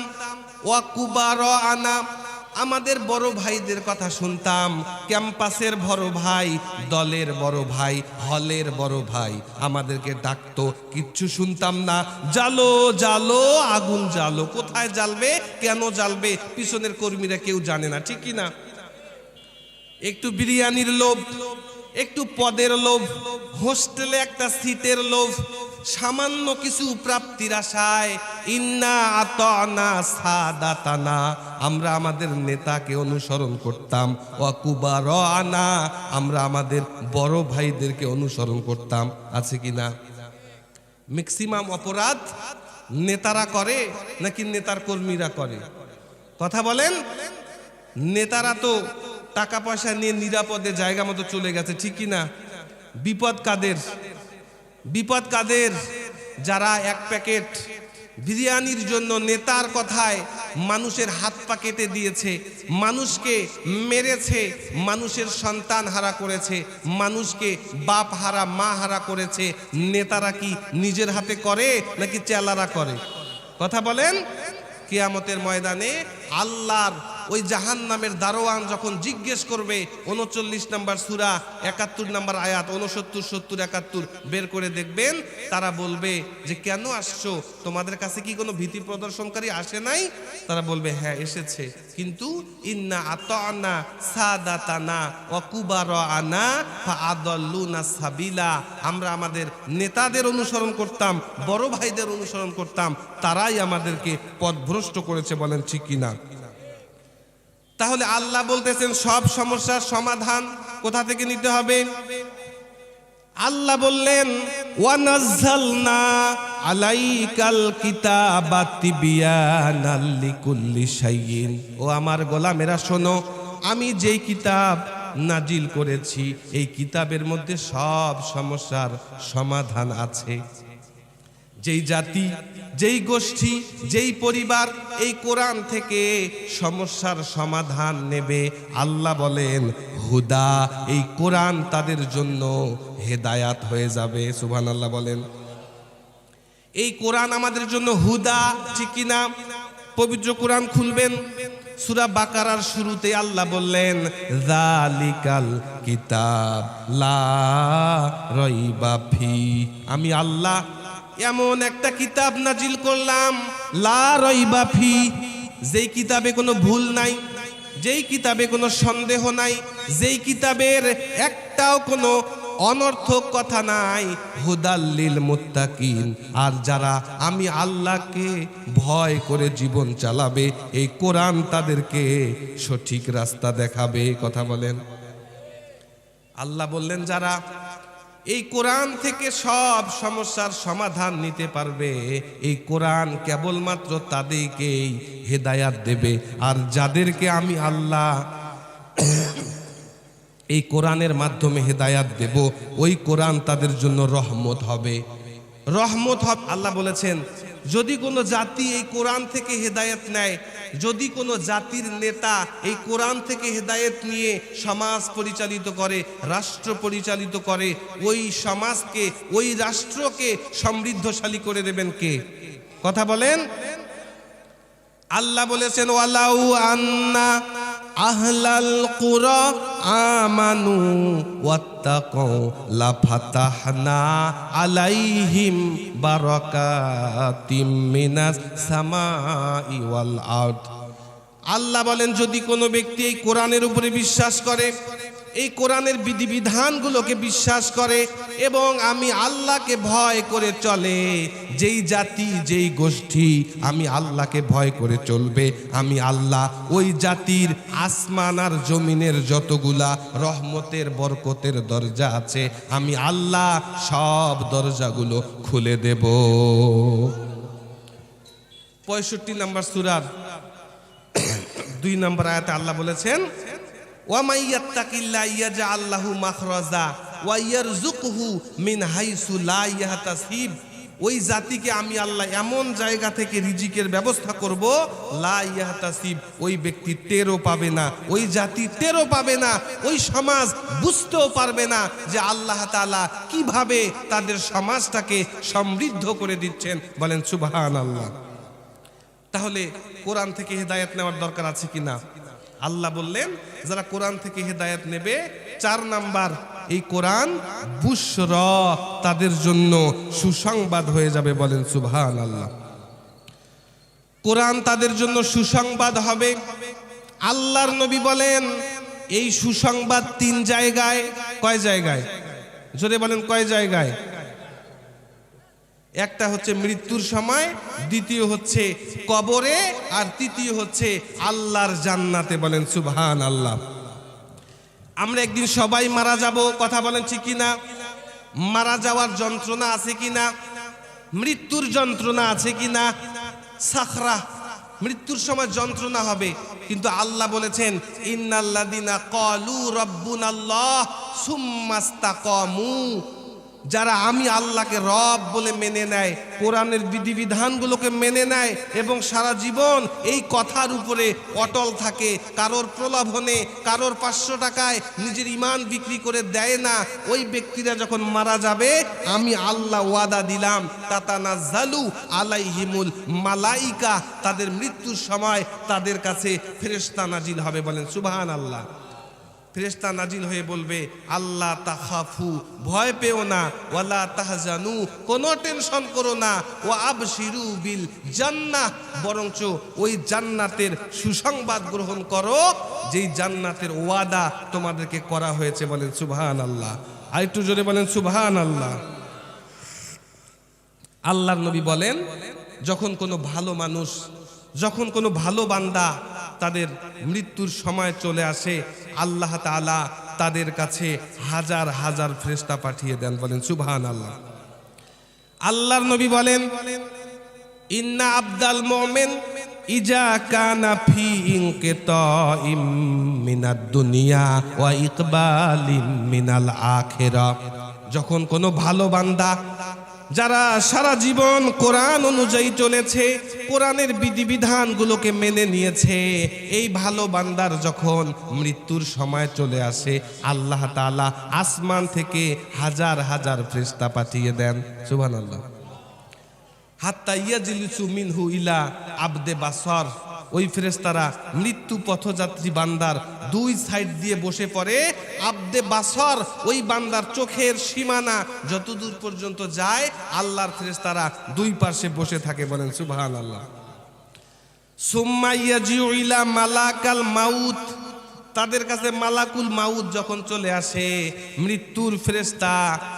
ওয়া কুবারানা, আমাদের বড় ভাইদের কথা শুনতাম, ক্যাম্পাসের বড় ভাই, দলের বড় ভাই, হলের বড় ভাই আমাদেরকে ডাকতো, কিচ্ছু শুনতাম না। জ্বালো জ্বালো আগুন জ্বালো। কোথায় জ্বালবে, কেন জ্বালবে, পিছনের কর্মীরা কেউ জানে না, ঠিক কি না? একটু বিরিয়ানির লোভ, একটু পদের লোভ, হোস্টেলে একটা সিটের লোভ, সামান্য কিছু প্রাপ্তির আশায় ইন্না আতানা সাদাতানা, আমরা আমাদের নেতাকে অনুসরণ করতাম, ওয়া কুবারানা, আমরা আমাদের বড় ভাইদেরকে অনুসরণ করতাম। আছে কি না? ম্যাক্সিমাম অপরাধ নেতারা করে নাকি নেতার কর্মীরা করে? কথা বলেন। নেতারা তো টাকা পয়সা নিয়ে নিরাপদে জায়গা মতো চলে গেছে, ঠিক কি না? বিপদ কাদের? বিপদ কাদের? যারা এক প্যাকেট বিরিয়ানির জন্য নেতার কথায় মানুষের হাত পা কেটে দিয়েছে, মানুষকে মেরেছে, মানুষের সন্তান হারা করেছে, মানুষকে বাপ হারা মা হারা করেছে। নেতারা কি নিজের হাতে করে নাকি চেলারা করে? কথা বলেন। কিয়ামতের ময়দানে আল্লাহর ওই জাহান্নামের দারোয়ান যখন জিজ্ঞেস করবে, ৩৯ নম্বর সূরা ৭১ নম্বর আয়াত, ৬৯, ৭০, ৭১ বের করে দেখবেন, তারা বলবে যে কেন আসছো? তোমাদের কাছে কি কোনো ভীতি প্রদর্শনকারী আসে নাই? তারা বলবে হ্যাঁ এসেছে, কিন্তু ইন্না আতানা সাদাতানা ওয়া কুবারানা ফাআদাল্লুনা সাবিলা, আমরা আমাদের নেতাদের অনুসরণ করতাম, বড় ভাইদের অনুসরণ করতাম, তারাই আমাদেরকে পথভ্রষ্ট করেছে। বলেন ঠিক কিনা? তাহলে আল্লাহ বলতেছেন সব সমস্যার সমাধান কোথা থেকে নিতে হবে? আল্লাহ বললেন, ওয়া নাযালনা আলাইকাল কিতাবা তিবিয়ানাল লিকুল্লি শাইইন, ও আমার গোলামেরা শোনো, আমি যেই কিতাব নাজিল করেছি এই কিতাবের মধ্যে সব সমস্যার সমাধান আছে। যেই জাতি, যেই গোষ্ঠী, যেই পরিবার এই কোরআন থেকে সমস্যার সমাধান নেবে, আল্লাহ বলেন হুদা, এই কোরআন তাদের জন্য হেদায়াত হয়ে যাবে। সুবহানাল্লাহ বলেন। এই কোরআন আমাদের জন্য হুদা, ঠিক কি না? পবিত্র কোরআন খুলবেন, সূরা বাকারার শুরুতে আল্লাহ বললেন, যালিকাল কিতাব লা রাইবা ফি, আমি আল্লাহ এমন একটা কিতাব নাজিল করলাম, লা রাইবা ফি, যেই কিতাবে কোনো ভুল নাই, যেই কিতাবে কোনো সন্দেহ নাই, যেই কিতাবের একটাও কোনো অনর্থক কথা নাই, হুদাল্লিল মুত্তাকিন, আর যারা আমি আল্লাহকে ভয় করে জীবন চালাবে এই কোরআন তাদেরকে সঠিক রাস্তা দেখাবে। কথা বলেন। আল্লাহ বললেন যারা এই কোরআন থেকে সব সমস্যার সমাধান নিতে পারবে, এই কোরআন কেবলমাত্র তাদেরকেই হেদায়াত দেবে। আর যাদেরকে আমি আল্লাহ এই কোরআনের মাধ্যমে হেদায়াত দেব, ওই কোরআন তাদের জন্য রহমত হবে। রহমত হবে। আল্লাহ বলেছেন যদি কোনো জাতি এই কোরআন থেকে হেদায়েত নেয়, যদি কোনো জাতির নেতা এই কোরআন থেকে হেদায়েত নিয়ে সমাজ পরিচালিত করে, রাষ্ট্র পরিচালিত করে, ওই সমাজকে, ওই রাষ্ট্রকে সমৃদ্ধশালী করে দেবেন কে? কথা বলেন। আল্লাহ বলেছেন ওয়ালাউ আন্না আহলাল কুরা আমানু ওয়াত্তাকাউ লাফাতাহনা আলাইহিম বারাকাতিম মিনাস সামাই ওয়াল আরদ। আল্লাহ বলেন যদি কোনো ব্যক্তি এই কোরআনের উপরে বিশ্বাস করে, এই কোরআনের বিধিবিধানগুলোকে বিশ্বাস করে এবং আমি আল্লাহকে ভয় করে চলে, যেই জাতি যেই গোষ্ঠী আমি আল্লাহকে ভয় করে চলবে, আমি আল্লাহ ওই জাতির আসমান আর জমিনের যতগুলা রহমতের বরকতের দরজা আছে আমি আল্লাহ সব দরজাগুলো খুলে দেব। 65 নম্বর সূরার 2 নম্বর আয়াতে আল্লাহ বলেছেন ওয়ামাই ইয়াত্তাকিল্লাহ ইয়াজআল লাহু মাখরাজা ওয়া ইয়ারযুকহু মিন হাইসু লা ইয়াহতাসিব। ওই জাতিকে আমি আল্লাহ এমন জায়গা থেকে রিজিকের ব্যবস্থা করব, লা ইয়াহতাসিব, ওই ব্যক্তি টেরও পাবে না, ওই জাতি টেরও পাবে না, ওই সমাজ বুঝতেও পারবে না যে আল্লাহ তাআলা কিভাবে তাদের সমাজটাকে সমৃদ্ধ করে দিচ্ছেন। বলেন সুবহানাল্লাহ। তাহলে কোরআন থেকে হেদায়েত নেওয়ার দরকার আছে কিনা? আল্লাহ বললেন যারা কোরআন থেকে হেদায়েত নেবে, 4 নাম্বার, এই কোরআন বুশরা, তাদের জন্য সুসংবাদ হয়ে যাবে। বলেন সুবহানাল্লাহ। কোরআন তাদের জন্য সুসংবাদ হবে। আল্লাহর নবী বলেন এই সুসংবাদ 3 জায়গায়। কয় জায়গায়? জোরে বলেন কয় জায়গায়? একটা হচ্ছে মৃত্যুর সময়, দ্বিতীয় হচ্ছে কবরে, আর তৃতীয় হচ্ছে আল্লাহর জান্নাতে। বলেন সুবহানাল্লাহ। আমরা একদিন সবাই মারা যাব, কথা বলেন ঠিক কিনা? মারা যাওয়ার যন্ত্রণা আছে কিনা? মৃত্যুর যন্ত্রণা আছে কিনা? সাখরা, মৃত্যুর সময় যন্ত্রণা হবে, কিন্তু আল্লাহ বলেছেন ইন্নাল্লাযিনা ক্বালু রাব্বুনাল্লাহ সুম্মাস্তাকামু, যারা আমি আল্লাহকে রব বলে মেনে নেয়, কোরআনের বিধিবিধানগুলোকে মেনে নেয় এবং সারা জীবন এই কথার উপরে অটল থাকে, কারোর প্রলোভনে, কারোর 500 টাকায় নিজের ঈমান বিক্রি করে দেয় না, ওই ব্যক্তিরা যখন মারা যাবে আমি আল্লাহ ওয়াদা দিলাম তাতানাজ্জালু আলাইহিমুল মালাইকা, তাদের মৃত্যুর সময় তাদের কাছে ফেরেশতা নাজিল হবে। বলেন সুবহানাল্লাহ। ফেরেশতা নাজিল হয়ে বলবে আল্লাহ তাখাফু, ভয় পেও না, ওয়ালা তাহজানু, কোনো টেনশন করো না, ওয়া আবশিরু বিল জান্নাহ, বরঞ্চ ওই জান্নাতের সুসংবাদ গ্রহণ করো যেই জান্নাতের ওয়াদা তোমাদেরকে করা হয়েছে। বলেন সুবহানাল্লাহ। আর একটু জোরে বলেন সুবহানাল্লাহ। আল্লাহর নবী বলেন যখন কোনো ভালো মানুষ, যখন কোনো ভালো বান্দা তাদের মৃত্যুর সময় চলে আসে, আল্লাহ তাআলা তাদের কাছে হাজার হাজার ফেরেশতা পাঠিয়ে দেন। বলেন সুবহানাল্লাহ। আল্লাহর নবী বলেন ইন্না আবদাল মুমিন ইজা কানা ফি ইনকিতাইম মিনাদ দুনিয়া ওয়া ইকবালিম মিনাল আখিরাহ, যখন কোনো ভালো বান্দা যারা সারা জীবন কোরআন অনুযায়ী চলেছে, কোরআনের বিধিবিধানগুলোকে মেনে নিয়েছে, এই ভালো বান্দার যখন মৃত্যুর সময় চলে আসে আল্লাহ তাআলা আসমান থেকে হাজার হাজার ফেরেশতা পাঠিয়ে দেন। সুবহানাল্লাহ। হাত্তা ইয়াজলিসু মিনহু ইলা আবদে বাসর, ওই ফেরেশতারা মৃত্যু পথযাত্রী বান্দার 2 সাইড দিয়ে বসে পড়ে। আবদে বাসর, ওই বান্দার চোখের সীমানা যতদূর পর্যন্ত যায় আল্লাহর ফেরেশতারা 2 পাশে বসে থাকে। বলেন সুবহানাল্লাহ। সুম্মা ইয়াজিউ ইলা মালাকাল মাউত, তাদের কাছে মালাকুল মাউত যখন চলে আসে, মৃত্যুর ফেরেশতা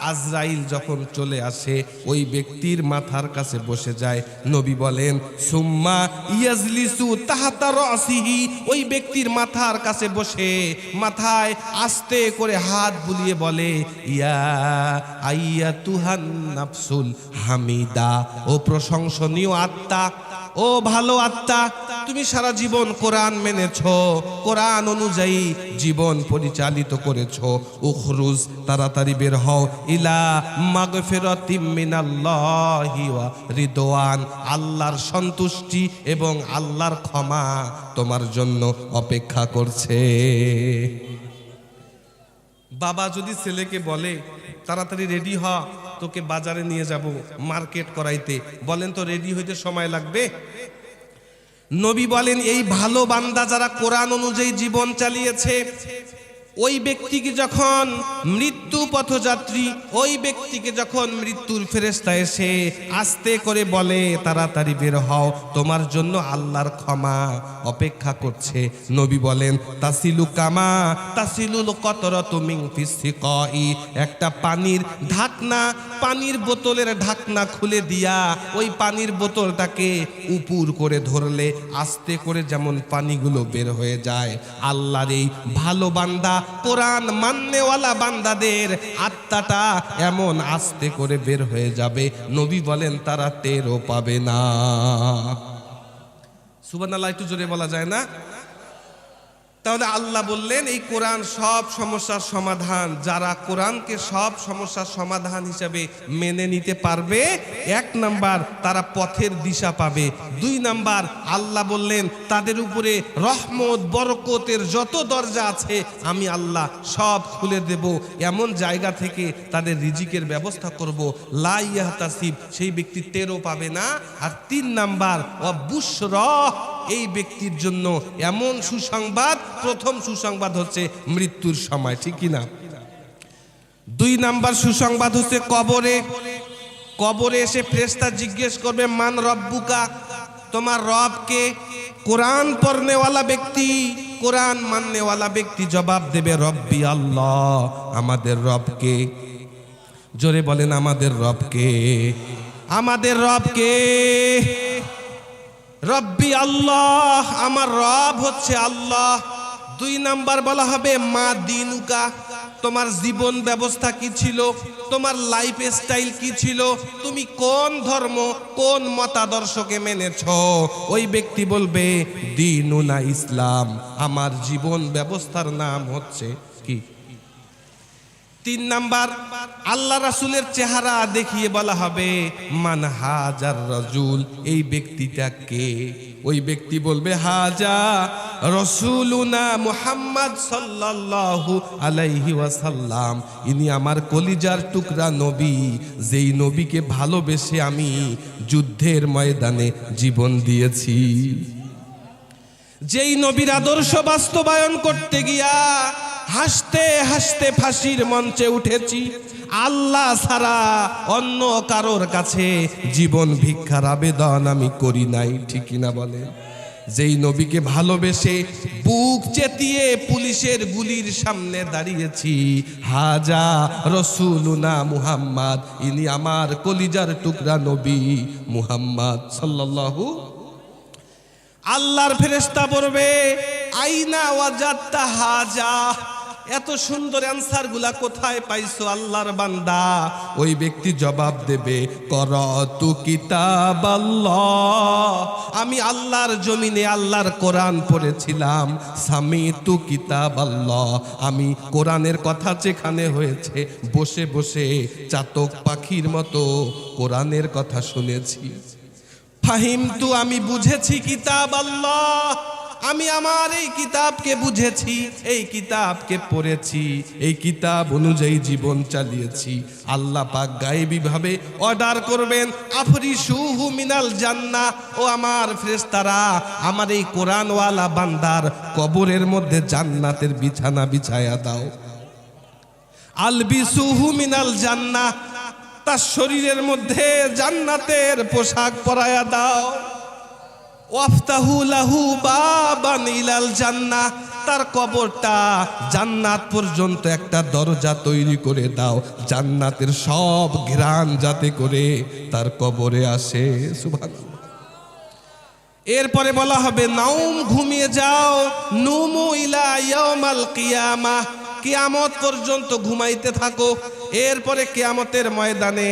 আজরাইল যখন চলে আসে ওই ব্যক্তির মাথার কাছে বসে যায়। নবী বলেন সুম্মা ইয়াজলিসু তাহতা রাসিহি, ওই ব্যক্তির মাথার কাছে বসে মাথায় আস্তে করে হাত বুলিয়ে বলে ইয়া আইয়াতুহান নাফসুল হামিদা, ও প্রশংসনীয় আত্মা, ও ভালো আত্মা, তুমি সারা জীবন কোরআন মেনেছো, কোরআন অনুযায়ী জীবন পরিচালিত করেছো, উখরুজ তাড়াতাড়ি বের হও, ইলা মাগফিরাতিম মিনাল্লাহি ওয়া রিদওয়ান, আল্লাহর সন্তুষ্টি এবং আল্লাহর ক্ষমা তোমার জন্য অপেক্ষা করছে। বাবা যদি ছেলেকে বলে তাড়াতাড়ি রেডি হ, তোকে বাজারে নিয়ে যাব মার্কেট করাইতে, বলেন তো রেডি হইতে সময় লাগবে? নবী বলেন এই ভালো বান্দা যারা কোরআন অনুযায়ী জীবন চালিয়েছে, ওই ব্যক্তিকে যখন মৃত্যু পথযাত্রী, ওই ব্যক্তিকে যখন মৃত্যুর ফেরেশতা এসে আস্তে করে বলে তাড়াতাড়ি বের হও, তোমার জন্য আল্লাহর ক্ষমা অপেক্ষা করছে, নবী বলেন তাসিলু কামা তাসিলুল কতরাতু মিন ফিসসিকাই, একটা পানির ঢাকনা, পানির বোতলের ঢাকনা খুলে দিয়া ওই পানির বোতলটাকে উপর করে ধরলে আস্তে করে যেমন পানিগুলো বের হয়ে যায়, আল্লাহর এই ভালো বান্দা কোরআন মাননেওয়ালা বান্দাদের আত্মাটা এমন আস্তে করে বের হয়ে যাবে, নবী বলেন তারা টেরও পাবে না। সুবহানাল্লাহ, একটু জোরে বলা যায় না? তাহলে আল্লাহ বললেন এই কোরআন সব সমস্যার সমাধান। যারা কোরআনকে সব সমস্যার সমাধান হিসাবে মেনে নিতে পারবে, 1 নাম্বার তারা পথের দিশা পাবে। 2 নাম্বার আল্লাহ বললেন তাদের উপরে রহমত বরকতের যত দরজা আছে আমি আল্লাহ সব খুলে দেব, এমন জায়গা থেকে তাদের রিজিকের ব্যবস্থা করব, লা ইয়াহতাসিব, সেই ব্যক্তি টেরও পাবে না। আর 3 নাম্বার ওয়াবুশরা, এই ব্যক্তির জন্য এমন সুসংবাদ, প্রথম সুসংবাদ হচ্ছে মৃত্যুর সময়, ঠিক কি না? 2 নাম্বার সুসংবাদ হচ্ছে কবরে। কবরে এসে ফেরেশতা জিজ্ঞেস করবে মান রব্বুকা, তোমার রব কে? কোরআন পড়নেওয়ালা ব্যক্তি, কোরআন মাননেওয়ালা ব্যক্তি জবাব দেবে রব্বি আল্লাহ, আমাদের রব কে? জোরে বলেন আমাদের রব কে? আমাদের রব কে? রব্বি আল্লাহ, আমার রব হচ্ছে আল্লাহ। 2 নাম্বার বলা হবে মা দিনুকা, তোমার জীবন ব্যবস্থা কি ছিল, তোমার লাইফ স্টাইল কি ছিল, তুমি কোন ধর্ম কোন মতাদর্শকে মেনেছো? ওই ব্যক্তি বলবে দিনুনা ইসলাম, আমার জীবন ব্যবস্থার নাম হচ্ছে কি? 3 নাম্বার আল্লাহ রাসূলের চেহারা দেখিয়ে বলা হবে মান হাজার রাজুল, এই ব্যক্তিটা কে? ওই ব্যক্তি বলবে হাজা রাসূলুনা মুহাম্মদ সাল্লাল্লাহু আলাইহি ওয়াসাল্লাম, ইনি আমার কলিজার টুকরা নবী, যেই নবীকে ভালোবেসে আমি যুদ্ধের ময়দানে জীবন দিয়েছি, যেই নবীর আদর্শ বাস্তবায়ন করতে গিয়া হাসতে হাসতে ফাঁসির মঞ্চে উঠেছি, আল্লাহ ছাড়া অন্য কারোর কাছে জীবন ভিক্ষার আবেদন আমি করি নাই, ঠিক না বলে? যেই নবীকে ভালোবেসে বুক চেতিয়ে পুলিশের গুলির সামনে দাঁড়িয়েছি, হাজা রাসূলুনা মুহাম্মদ, ইনি আমার কলিজার টুকরা নবী মুহাম্মদ সাল্লাল্লাহু। আল্লাহর ফেরেশতা বলবে আইনা ওয়াজাদতা হাজা, এত সুন্দর অ্যানসার গুলা কোথায় পাইছো আল্লাহর বান্দা? ওই ব্যক্তি জবাব দেবে করতু কিতাবাল্লাহ, আমি আল্লাহর জমিনে আল্লাহর কোরআন পড়েছিলাম, সামিতু কিতাবাল্লাহ, আমি কোরআনের কথা যেখানে হয়েছে বসে বসে চাতক পাখির মতো কোরআনের কথা শুনেছি, ফাহিমতু, আমি বুঝেছি কিতাব আল্লাহ, আমি আমার এই কিতাবকে বুঝেছি, এই কিতাবকে পড়েছি, এই কিতাব অনুযায়ী জীবন চালিয়েছি। আল্লাহ পাক গায়েবী ভাবে অর্ডার করবেন আফরিশুহু মিনাল জান্নাহ, ও আমার ফেরেশতারা আমার এই কোরআনওয়ালা বান্দার কবরের মধ্যে জান্নাতের বিছানা বিছায়া দাও। আলবিসুহু মিনাল জান্নাহ, তার শরীরের মধ্যে জান্নাতের পোশাক পরায়া দাও। ওয়াফতাহু লাহু বাবান ইলাল জান্নাহ, তার কবরটা জান্নাত পর্যন্ত একটা দরজা তৈরি করে দাও, জান্নাতের সব ঘ্রাণ যাতে করে তার কবরে আসে। সুবহানাল্লাহ। এরপরে বলা হবে নাউম, ঘুমিয়ে যাও, নুমু ইলা ইয়াউমাল কিয়ামাহ, কিয়ামত পর্যন্ত ঘুমাইতে থাকো। এরপরে কিয়ামতের ময়দানে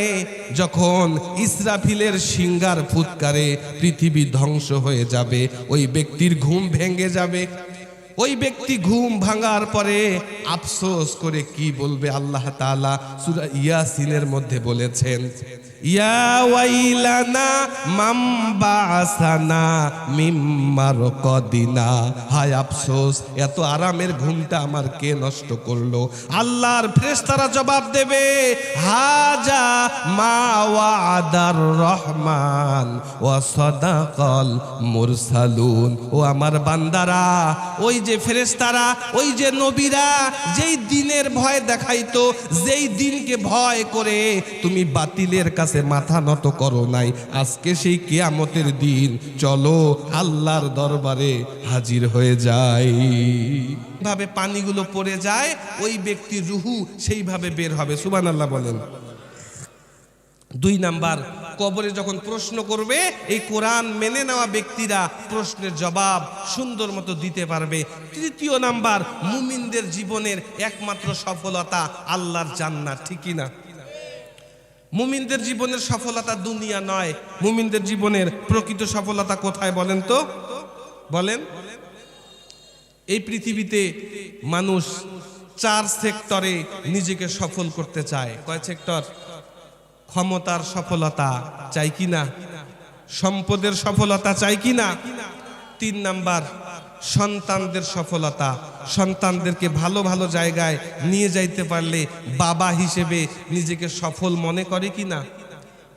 যখন ইসরাফিলের সিংহার ফুৎকারে পৃথিবী ধ্বংস হয়ে যাবে, ওই ব্যক্তির ঘুম ভেঙে যাবে। ওই ব্যক্তি ঘুম ভাঙার পরে আফসোস করে কি বলবে? আল্লাহ তাআলা সূরা ইয়াসিনের মধ্যে বলেছেন, ইয়া ওয়াইলানা মাম বাআসানা মিম মারকাদিনা। হায় আফসোস, এত আরামের ঘুমটা আমার কে নষ্ট করলো? আল্লাহর ফেরেশতারা জবাব দেবে, হাজা মা ওয়াদার রহমান ওয়া সাদাকাল মুরসালুন। ও আমার বান্দারা, ওই যে ফেরেশতারা, ওই যে নবীরা যেই দিনের ভয় দেখাইতো, যেই দিনকে ভয় করে তুমি বাতিলের কাছে মাথা নত করো নাই, আজকে সেই কিয়ামতের দিন, চলো আল্লাহর দরবারে হাজির হয়ে যাই। ভাবে পানিগুলো পড়ে যায়, ওই ব্যক্তির রুহু সেইভাবে বের হবে। সুবহানাল্লাহ বলেন। 2 নাম্বার, কবরে যখন প্রশ্ন করবে, এই কোরআন মেনে নেওয়া ব্যক্তিরা প্রশ্নের জবাব সুন্দর মতো দিতে পারবে। 3 নাম্বার, মুমিনদের জীবনের একমাত্র সফলতা আল্লাহর জান্নাত, ঠিক কি না? মুমিনদের জীবনের সফলতা দুনিয়া নয়, মুমিনদের জীবনের প্রকৃত সফলতা কোথায় বলেন তো? বলেন। এই পৃথিবীতে মানুষ 4 সেক্টরে নিজেকে সফল করতে চায়। কয় সেক্টর? ক্ষমতার সফলতা চাই কি না? সম্পদের সফলতা চাই কি না? 3 নাম্বার, সন্তানদের সফলতা, সন্তানদেরকে ভালো ভালো জায়গায় নিয়ে যাইতে পারলে বাবা হিসেবে নিজেকে সফল মনে করে কি না?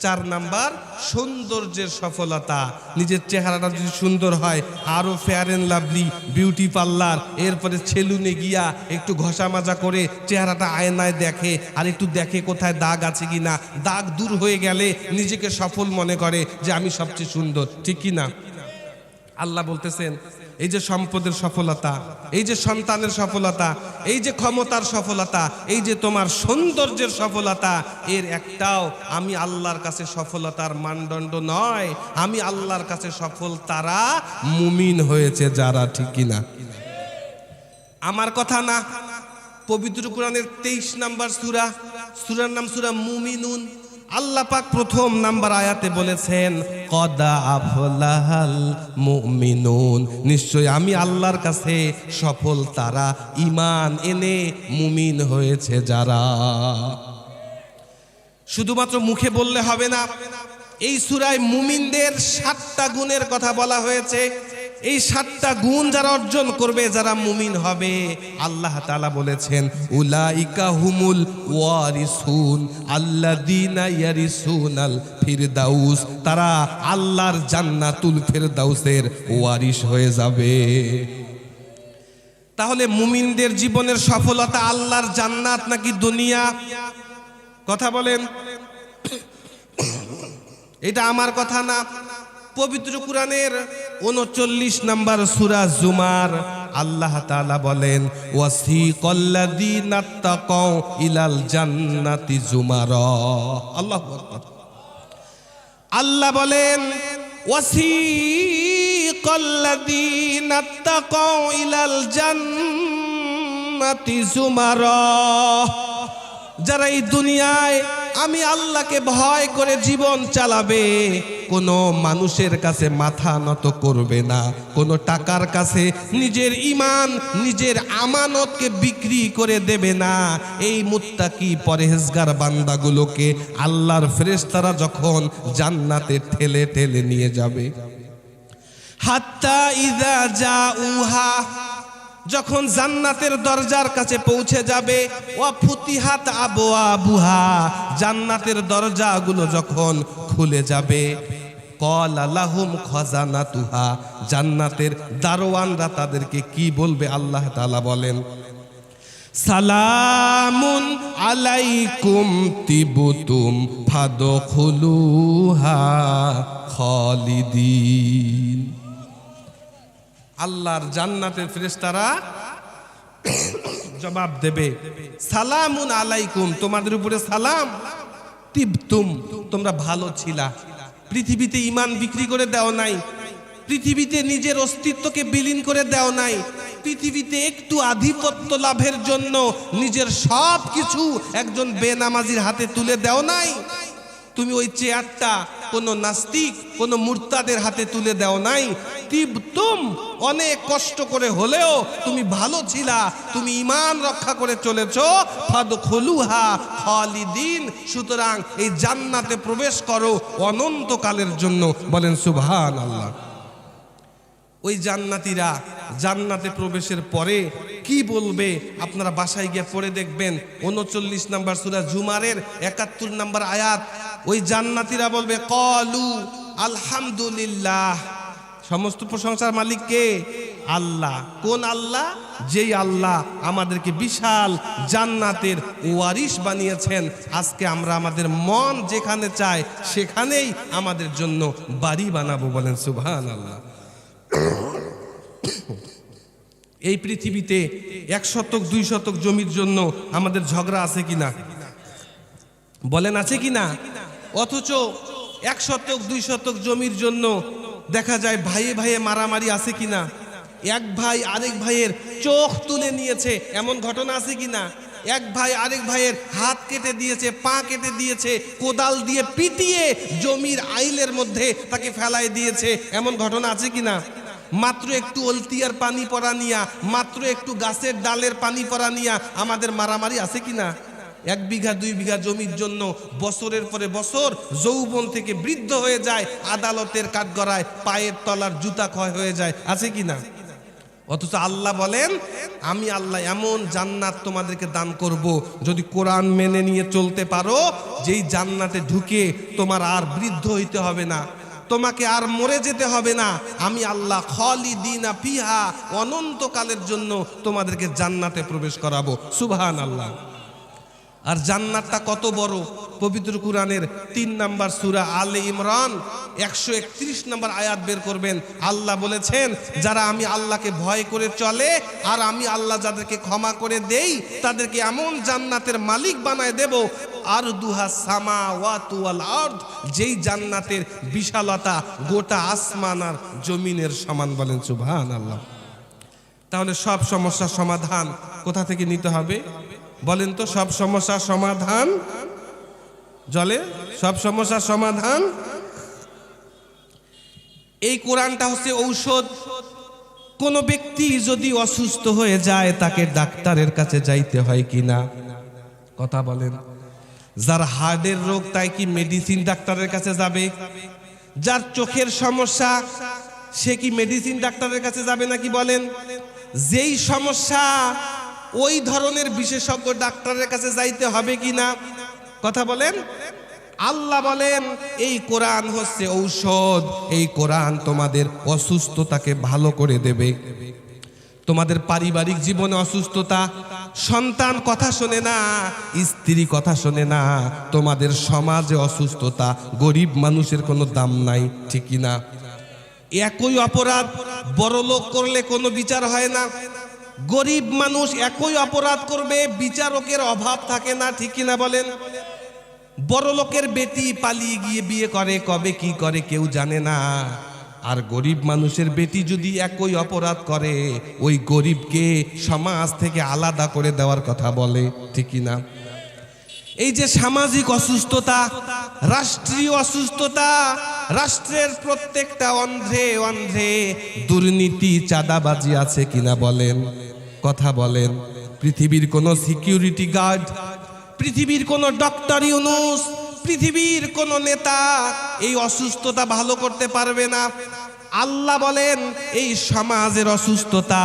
4 নাম্বার, সৌন্দর্যের সফলতা, নিজের চেহারাটা যদি সুন্দর হয়, আরো fair and lovely beauty parlour, এরপরে সেলুনে গিয়া একটু ঘষা মাজা করে চেহারাটা আয়নায় দেখে, আর একটু দেখে কোথায় দাগ আছে কিনা, দাগ দূর হয়ে গেলে নিজেকে সফল মনে করে যে আমি সবচেয়ে সুন্দর, ঠিক কি না? আল্লাহ বলতেছেন, এই যে সম্পদের সফলতা, এই যে সন্তানের সফলতা, এই যে ক্ষমতার সফলতা, এই যে তোমার সৌন্দর্যের সফলতা, এর একটাও আমি আল্লাহর কাছে সফলতার মানদণ্ড নয়। আমি আল্লাহর কাছে সফল তারা মুমিন হয়েছে যারা, ঠিক কিনা? আমার কথা না, পবিত্র কোরআনের 23 নাম্বার সূরা, সূরার নাম সূরা মুমিনুন। আল্লাহ পাক 1 নাম্বার আয়াতে বলেছেন, কদ আফলাহাল মুমিনুন। নিশ্চয় আমি আল্লাহর কাছে সফল তারা, ঈমান এনে মুমিন হয়েছে যারা। শুধুমাত্র মুখে বললে হবে না, এই সূরায় মুমিনদের 7টা গুণের কথা বলা হয়েছে। এই 7টা গুণ যারা অর্জন করবে, যারা মুমিন হবে, আল্লাহ তাআলা বলেছেন, উলাইকা হুমুল ওয়ারিসুন আল্লাযীনা ইয়ারিসুনাল ফিরদাউস। তারা আল্লাহর জান্নাতুল ফিরদাউসের ওয়ারিস হয়ে যাবে। তাহলে মুমিনদের জীবনের সফলতা আল্লাহর জান্নাত নাকি দুনিয়া? কথা বলেন। এটা আমার কথা না, পবিত্র কোরআনের 39 নাম্বার সূরা জুমার আল্লাহ তাআলা বলেন, ওয়াসিকাল্লাযীনা তাকাউ ইলাল জান্নাতি জুমারা। আল্লাহু আকবার। আল্লাহ বলেন, ওয়াসিকাল্লাযীনা তাকাউ ইলাল জান্নাতি জুমারা। যারা এই দুনিয়ায় আমি আল্লাহকে ভয় করে জীবন চালাবে, কোনো মানুষের কাছে মাথা নত করবে না, কোনো টাকার কাছে নিজের ঈমান, নিজের আমানতকে বিক্রি করে দেবে না, এই মুত্তাকি পরহেজগার বান্দাগুলোকে আল্লাহর ফেরেশতারা যখন জান্নাতে ঠেলে ঠেলে নিয়ে যাবে, হাত্তা ইযা জাউহা, যখন জান্নাতের দরজার কাছে পৌঁছে যাবে, ওয়া ফুতিহাত আবওয়াবুহা, জান্নাতের দরজাগুলো যখন খুলে যাবে, ক্বালা লাহুম খাজানাতুহা, জান্নাতের দারোয়ানরা তাদেরকে কি বলবে? আল্লাহ তাআলা বলেন, সালামুন আলাইকুম তিবতুম ফাদখুলুহা খালিদিন। আল্লাহর জান্নাতের ফেরেশতারা জবাব দেবে, সালামুন আলাইকুম, তোমাদের উপরে সালাম, তিবতুম, তোমরা ভালো ছিলা, পৃথিবীতে ঈমান বিক্রি করে দাও নাই, পৃথিবীতে নিজের অস্তিত্বকে বিলীন করে দাও নাই, পৃথিবীতে একটু আধিপত্য লাভের জন্য নিজের সব কিছু একজন বেনামাজির হাতে তুলে দাও নাই? তুমি ওই চেয়ারটা কোনো নাস্তিক, কোনো মুরতাদের হাতে তুলে দাও নাই? তিবতুম, অনেক কষ্ট করে হলেও তুমি ভালো ছিলা, তুমি ঈমান রক্ষা করে চলেছো। ফাদখুলুহা খালিদিন, সুতরাং এই জান্নাতে প্রবেশ করো অনন্তকালের জন্য। বলেন সুবহানাল্লাহ। ওই জান্নাতীরা জান্নাতে প্রবেশের পরে কি বলবে আপনারা বাসায় গিয়ে পড়ে দেখবেন। 39 নম্বর সূরা জুমারের 71 নম্বর আয়াত। ওই জান্নাতীরা বলবে ক্বালু আলহামদুলিল্লাহ, সমস্ত প্রশংসার মালিক কে? আল্লাহ। কোন আল্লাহ? যেই আল্লাহ আমাদেরকে বিশাল জান্নাতের ওয়ারিশ বানিয়েছেন। আজকে আমরা আমাদের মন যেখানে চায় সেখানেই আমাদের জন্য বাড়ি বানাবো। বলেন সুবহানাল্লাহ। এই পৃথিবীতে 1 শতক 2 শতক জমির জন্য আমাদের ঝগড়া আছে কিনা? বলেন আছে কিনা? অথচ 1 শতক 2 শতক জমির জন্য দেখা যায় ভাইয়ে ভাইয়ে মারামারি আছে কিনা? এক ভাই আরেক ভাইয়ের চোখ তুলে নিয়েছে, এমন ঘটনা আছে কিনা? এক ভাই আরেক ভাইয়ের হাত কেটে দিয়েছে, পা কেটে দিয়েছে, কোদাল দিয়ে পিটিয়ে জমির আইলের মধ্যে তাকে ফেলায় দিয়েছে, এমন ঘটনা আছে কিনা? মাত্র একটু অলতিয়ার পানি পড়া নিয়া, মাত্র একটু গাছের ডালের পানি পড়া নিয়া আমাদের মারামারি আছে কিনা? 1 বিঘা 2 বিঘা জমির জন্য বছরের পরে বছর যৌবন থেকে বৃদ্ধ হয়ে যায়, আদালতের কাঠগড়ায় পায়ের তলার জুতা ক্ষয় হয়ে যায়, আছে কিনা? অথচ আল্লাহ বলেন আমি আল্লাহ এমন জান্নাত তোমাদেরকে দান করব, যদি কোরআন মেনে নিয়ে চলতে পারো, যেই জান্নাতে ঢুকে তোমার আর বৃদ্ধ হইতে হবে না, তোমাকে আর মরে যেতে হবে না। আমি আল্লাহ খালিদিনা ফিহা, অনন্তকালের জন্য তোমাদেরকে জান্নাতে প্রবেশ করাবো। সুবহানাল্লাহ। আর জান্নাতটা কত বড়, পবিত্র কুরআনের 3 নম্বর সূরা আলে ইমরান 131 নম্বর আয়াত বের করবেন। আল্লাহ বলেছেন যারা আমি আল্লাহকে ভয় করে চলে আর আমি আল্লাহ যাদেরকে ক্ষমা করে দেই তাদেরকে এমন জান্নাতের মালিক বানায় দেব, আরদুহা সামাওয়াতু ওয়াল আরদ, যেই জান্নাতের বিশালতা গোটা আসমান আর জমিনের সমান। বলেন সুবহানাল্লাহ। তাহলে সব সমস্যার সমাধান কোথা থেকে নিতে হবে? বলেন তো, সব সমস্যার সমাধান জলে, সব সমস্যার সমাধান এই কোরআনটা হচ্ছে ঔষধ। কোন ব্যক্তি যদি অসুস্থ হয়ে যায় তাকে ডাক্তারের কাছে যাইতে হয় কিনা? কথা বলেন। যার হার্টের রোগ তাই কি মেডিসিন ডাক্তারের কাছে যাবে? যার চোখের সমস্যা সে কি মেডিসিন ডাক্তারের কাছে যাবে নাকি? বলেন। যেই সমস্যা ওই ধরনের বিশেষজ্ঞ ডাক্তারের কাছে যাইতে হবে কিনা? কথা বলেন। আল্লাহ বলেন এই কোরআন হচ্ছে ঔষধ, এই কোরআন তোমাদের অসুস্থতাকে ভালো করে দেবে। তোমাদের পারিবারিক জীবনে অসুস্থতা, সন্তান কথা শোনে না, স্ত্রী কথা শোনে না, তোমাদের সমাজে অসুস্থতা, গরিব মানুষের কোনো দাম নাই, ঠিক কি না? একই অপরাধ বড় লোক করলে কোনো বিচার হয় না, গরিব মানুষ একই অপরাধ করবে, বিচারকের অভাব থাকে না, ঠিক কিনা বলেন? বড় লোকের বেটি পালিয়ে গিয়ে বিয়ে করে, কবে কি করে কেউ জানে না। আর গরিব মানুষের বেটি যদি একই অপরাধ করে, ওই গরিবকে সমাজ থেকে আলাদা করে দেওয়ার কথা বলে, ঠিক কিনা? এই যে সামাজিক অসুস্থতা, রাষ্ট্রীয় অসুস্থতা, রাষ্ট্রের প্রত্যেকটা অন্ধ্রে অন্ধ্রে দুর্নীতি চাঁদাবাজি আছে কিনা বলেন? কথা বলেন। পৃথিবীর কোন সিকিউরিটি গার্ড, পৃথিবীর কোন ডক্টর ইউনূস, পৃথিবীর কোন নেতা এই অসুস্থতা ভালো করতে পারবে না। আল্লাহ বলেন এই সমাজের অসুস্থতা,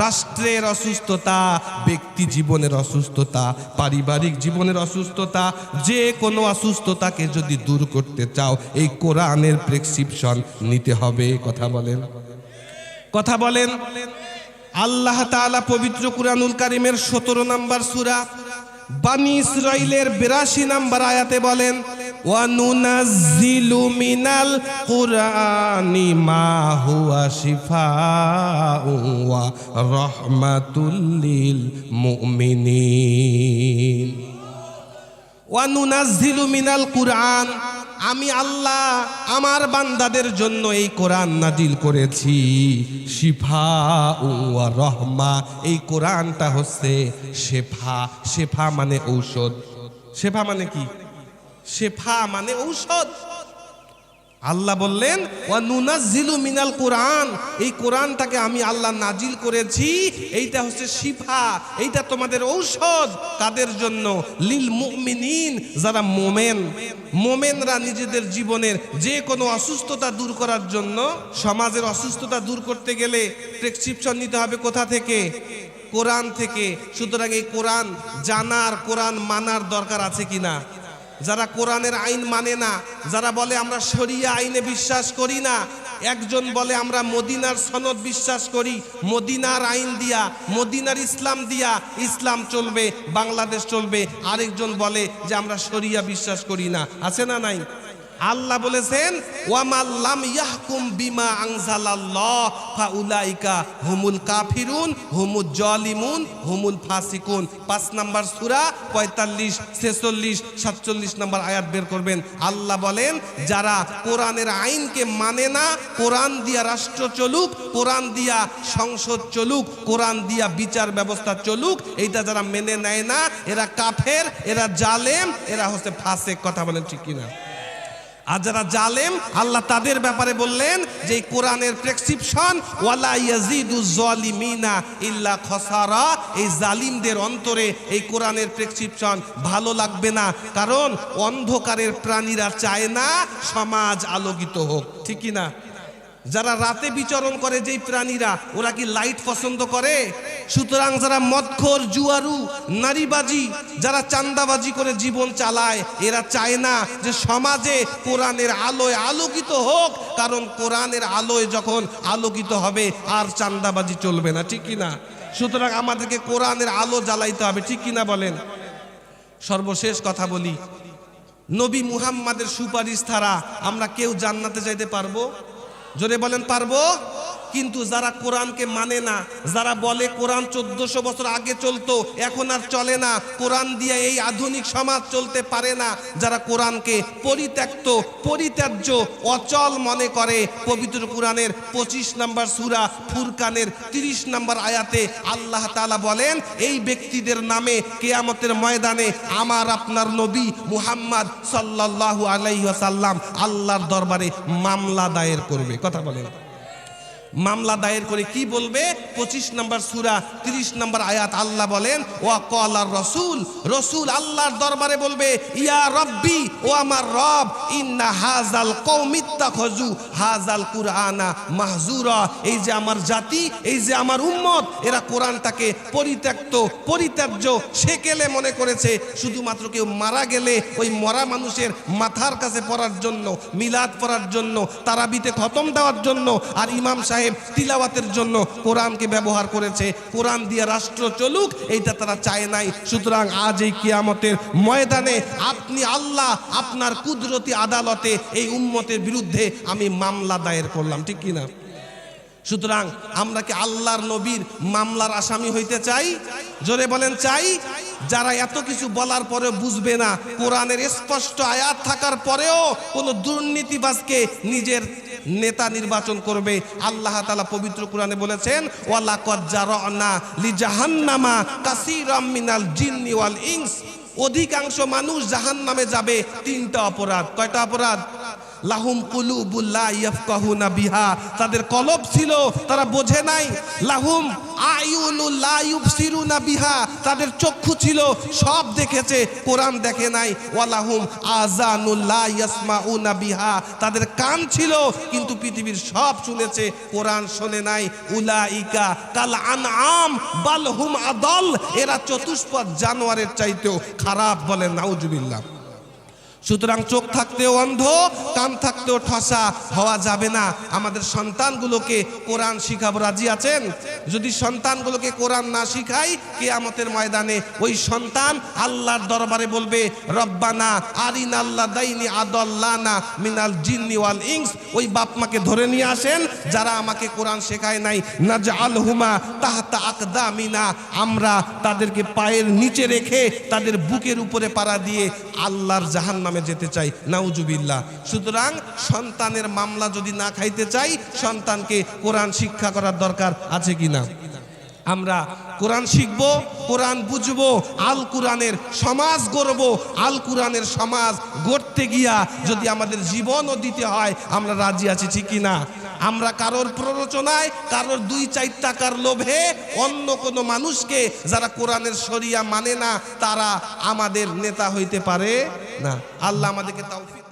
রাষ্ট্রের অসুস্থতা, ব্যক্তি জীবনের অসুস্থতা, পারিবারিক জীবনের অসুস্থতা, যে কোনো অসুস্থতাকে যদি দূর করতে চাও এই কোরআনের প্রেসক্রিপশন নিতে হবে। কথা বলেন। কথা বলেন। আল্লাহ তাআলা পবিত্র কুরআনুল কারীমের 17 নম্বর সূরা বানী ইসরাঈলের 82 নম্বর আয়াতে বলেন ওয়া নুনাজ্জিলু মিনাল কুরআনি মা হুয়া শিফাউন ওয়া রাহমাতুল লিল মুমিনিন। ওয়া নুনাজ্জিলু মিনাল কুরআন, আমি আল্লাহ আমার বান্দাদের জন্য এই কোরআন নাজিল করেছি শিফা ওয়া রহমা। এই কোরআনটা হচ্ছে শেফা। শেফা মানে ঔষধ। শেফা মানে কি? শেফা মানে ঔষধ। আল্লাহ বললেন ওয়া নুনাজ্জিলু মিনাল কোরআন, এই কোরআনটাকে আমি আল্লাহ নাজিল করেছি, এইটা হচ্ছে শিফা, এইটা তোমাদের ঔষধ। কাদের জন্য? লিল মুমিনিন, যারা মোমেন। মোমেনরা নিজেদের জীবনের যে কোনো অসুস্থতা দূর করার জন্য, সমাজের অসুস্থতা দূর করতে গেলে প্রেসক্রিপশন নিতে হবে কোথা থেকে? কোরআন থেকে। সুতরাং এই কোরআন জানার, কোরআন মানার দরকার আছে কিনা? যারা কোরআনের আইন মানে না, যারা বলে আমরা শরিয়া আইনে বিশ্বাস করি না, একজন বলে আমরা মদিনার সনদ বিশ্বাস করি, মদিনার আইন দিয়া, মদিনার ইসলাম দিয়া ইসলাম চলবে, বাংলাদেশ চলবে। আরেকজন বলে যে আমরা শরিয়া বিশ্বাস করি না। আছে না নাই? আল্লাহ বলেছেন ওয়ামাল লাম ইয়াহকুম বিমা আনজালাল্লাহ ফাউলাইকা হুমুল কাফিরুন হুমুজ জালিমুন হুমুল ফাসিকুন। 5 নম্বর সূরা 45, 46, 47 নম্বর আয়াত বের করবেন। আল্লাহ বলেন যারা কোরআনের আইনকে মানে না, কোরআন দিয়া রাষ্ট্র চলুক, কোরআন দিয়া সংসদ চলুক, কোরআন দিয়া বিচার ব্যবস্থা চলুক, এইটা যারা মেনে নেয় না, এরা কাফের, এরা জালেম, এরা হচ্ছে ফাসিক। কথা বলেন ঠিক কিনা? আর যারা জালেম, আল্লাহ তাদের ব্যাপারে বললেন যে কোরআনের প্রেসক্রিপশন ওয়ালা ইয়াজিদুজ জালিমিনা ইল্লা খাসারা। এই জালিমদের অন্তরে এই কোরআনের প্রেসক্রিপশন ভালো লাগবে না, কারণ অন্ধকারের প্রাণীরা চায় না সমাজ আলোকিত হোক। ঠিক কি না? যারা রাতে বিচরণ করে যেই প্রাণীরা, ওরা কি লাইট পছন্দ করে? সুতরাং যারা মদখোর, জুয়ারু, নারীবাজি, যারা চাঁদাবাজি করে জীবন চালায়, এরা চায় না যে সমাজে কোরআনের আলোয় আলোকিত হোক, কারণ কোরআনের আলোয় যখন আলোকিত হবে আর চাঁদাবাজি চলবে না। ঠিক কি না? সুতরাং আমাদেরকে কোরআনের আলো জ্বালাইতে হবে। ঠিক কি না বলেন? সর্বশেষ কথা বলি, নবী মুহাম্মাদের সুপারিশ ছাড়া আমরা কেউ জান্নাতে যাইতে পারবো? জোরে বলেন পারবো? কিন্তু যারা কোরআনকে মানে না, যারা বলে কোরআন 1400 বছর আগে চলতো, এখন আর চলে না, কোরআন দিয়ে এই আধুনিক সমাজ চলতে পারে না, যারা কোরআনকে পরিত্যাজ্য, অচল মনে করে, পবিত্র কোরআনের 25 নম্বর সূরা ফুরকানের 30 নম্বর আয়াতে আল্লাহ তাআলা বলেন এই ব্যক্তিদের নামে কিয়ামতের ময়দানে আমার আপনার নবী মুহাম্মদ সাল্লাল্লাহু আলাইহি ওয়াসাল্লাম আল্লাহর দরবারে মামলা দায়ের করবে। কথা বলেন, মামলা দায়ের করে কি বলবে? 25 নম্বর সূরা 30 নম্বর আয়াত আল্লাহ বলেন ওয়া ক্বালার রাসূল, রাসূল আল্লাহর দরবারে বলবে ইয়া রব্বি, ও আমার রব, ইন্না হাযাল কওমিত্তাখাযু হাযাল কুরআনা মাহজুরা। এই যে আমার জাতি, এই যে আমার উম্মত, এরা কোরআনটাকে পরিত্যাজ্য সেকেলে মনে করেছে। শুধুমাত্র কেউ মারা গেলে ওই মরা মানুষের মাথার কাছে পড়ার জন্য, মিলাদ পড়ার জন্য, তারাবিতে খতম দেওয়ার জন্য, আর ইমাম সাহেব তিলাওয়াতের জন্য কোরআনকে ব্যবহার করেছে। কোরআন দিয়ে রাষ্ট্র চলুক, এইটা তারা চায় নাই। সুতরাং আজ এই কিয়ামতের ময়দানে আপনি আল্লাহ আপনার কুদরতি আদালতে এই উম্মতের বিরুদ্ধে আমি মামলা দায়ের করলাম। ঠিক কি না? সুতরাং আমরা কি আল্লাহর নবীর মামলার আসামি হইতে চাই? জোরে বলেন চাই? যারা এত কিছু বলার পরে বুঝবে না, কোরআনের স্পষ্ট আয়াত থাকার পরেও কোনো দুর্নীতিবাজকে নিজের নেতা নির্বাচন করবে। আল্লাহ তাআলা পবিত্র কোরআনে বলেছেন ওয়ালাকাদ জারানা লিজাহান্নামা কাসীরাম মিনাল জিন্নি ওয়াল ইনস। অধিকাংশ মানুষ জাহান্নামে যাবে 3টা অপরাধ। কয়টা অপরাধ? লাহুম কুলুবুল লা ইয়াফকাহুনা বিহা, তাদের কলব ছিল তারা বোঝে নাই। লাহুম আয়ুনুল লা ইউবসিরুনা বিহা, তাদের চক্ষু ছিল সব দেখেছে, কোরআন দেখে নাই। ওয়ালাহুম আযানুল লা ইয়াসমাউনা বিহা, তাদের কান ছিল কিন্তু পৃথিবীর সব শুনেছে, কোরআন শোনে নাই। উলাইকা কাল আনআম বাল হুম আদাল, এরা চতুষ্পদ জানোয়ারের চাইতেও খারাপ। বলেন নাউজুবিল্লাহ। সুতরাং চোখ থাকতেও অন্ধ, কান থাকতেও ঠসা হওয়া যাবে না। আমাদের সন্তানগুলোকে কোরআন শিখাবো। রাজি আছেন? যদি সন্তানগুলোকে কোরআন না শিখাই, কিয়ামতের ময়দানে ওই সন্তান আল্লাহর দরবারে বলবে, রব্বানা আরিনাল্লাহ দাইনি আদাল্লানা মিনাল জিন্নি ওয়াল ইনস। ওই বাপ মাকে ধরে নিয়ে আসেন যারা আমাকে কোরআন শেখায় নাই, নাজআলহুমা তাহতা আকদামিনা, আমরা তাদেরকে পায়ের নিচে রেখে তাদের বুকের উপরে পাড়া দিয়ে আল্লাহর জাহান্নামে যেতে চাই, নাউজুবিল্লাহ। সুতরাং সন্তানের মামলা যদি না খাইতে চাই, সন্তানকে কোরআন শিক্ষা করার দরকার আছে কিনা? আমরা কোরআন শিখব, কোরআন বুঝবো, আল কোরআনের সমাজ গড়ব। আল কোরআনের সমাজ গড়তে গিয়া যদি আমাদের জীবনও দিতে হয়, আমরা রাজি আছি, ঠিক কিনা? আমরা কারোর প্ররোচনায়, কারোর 2-4 টাকার লোভে অন্য কোনো মানুষকে যারা কোরআনের শরিয়া মানে না, তারা আমাদের নেতা হইতে পারে না। আল্লাহ আমাদেরকে তৌফিক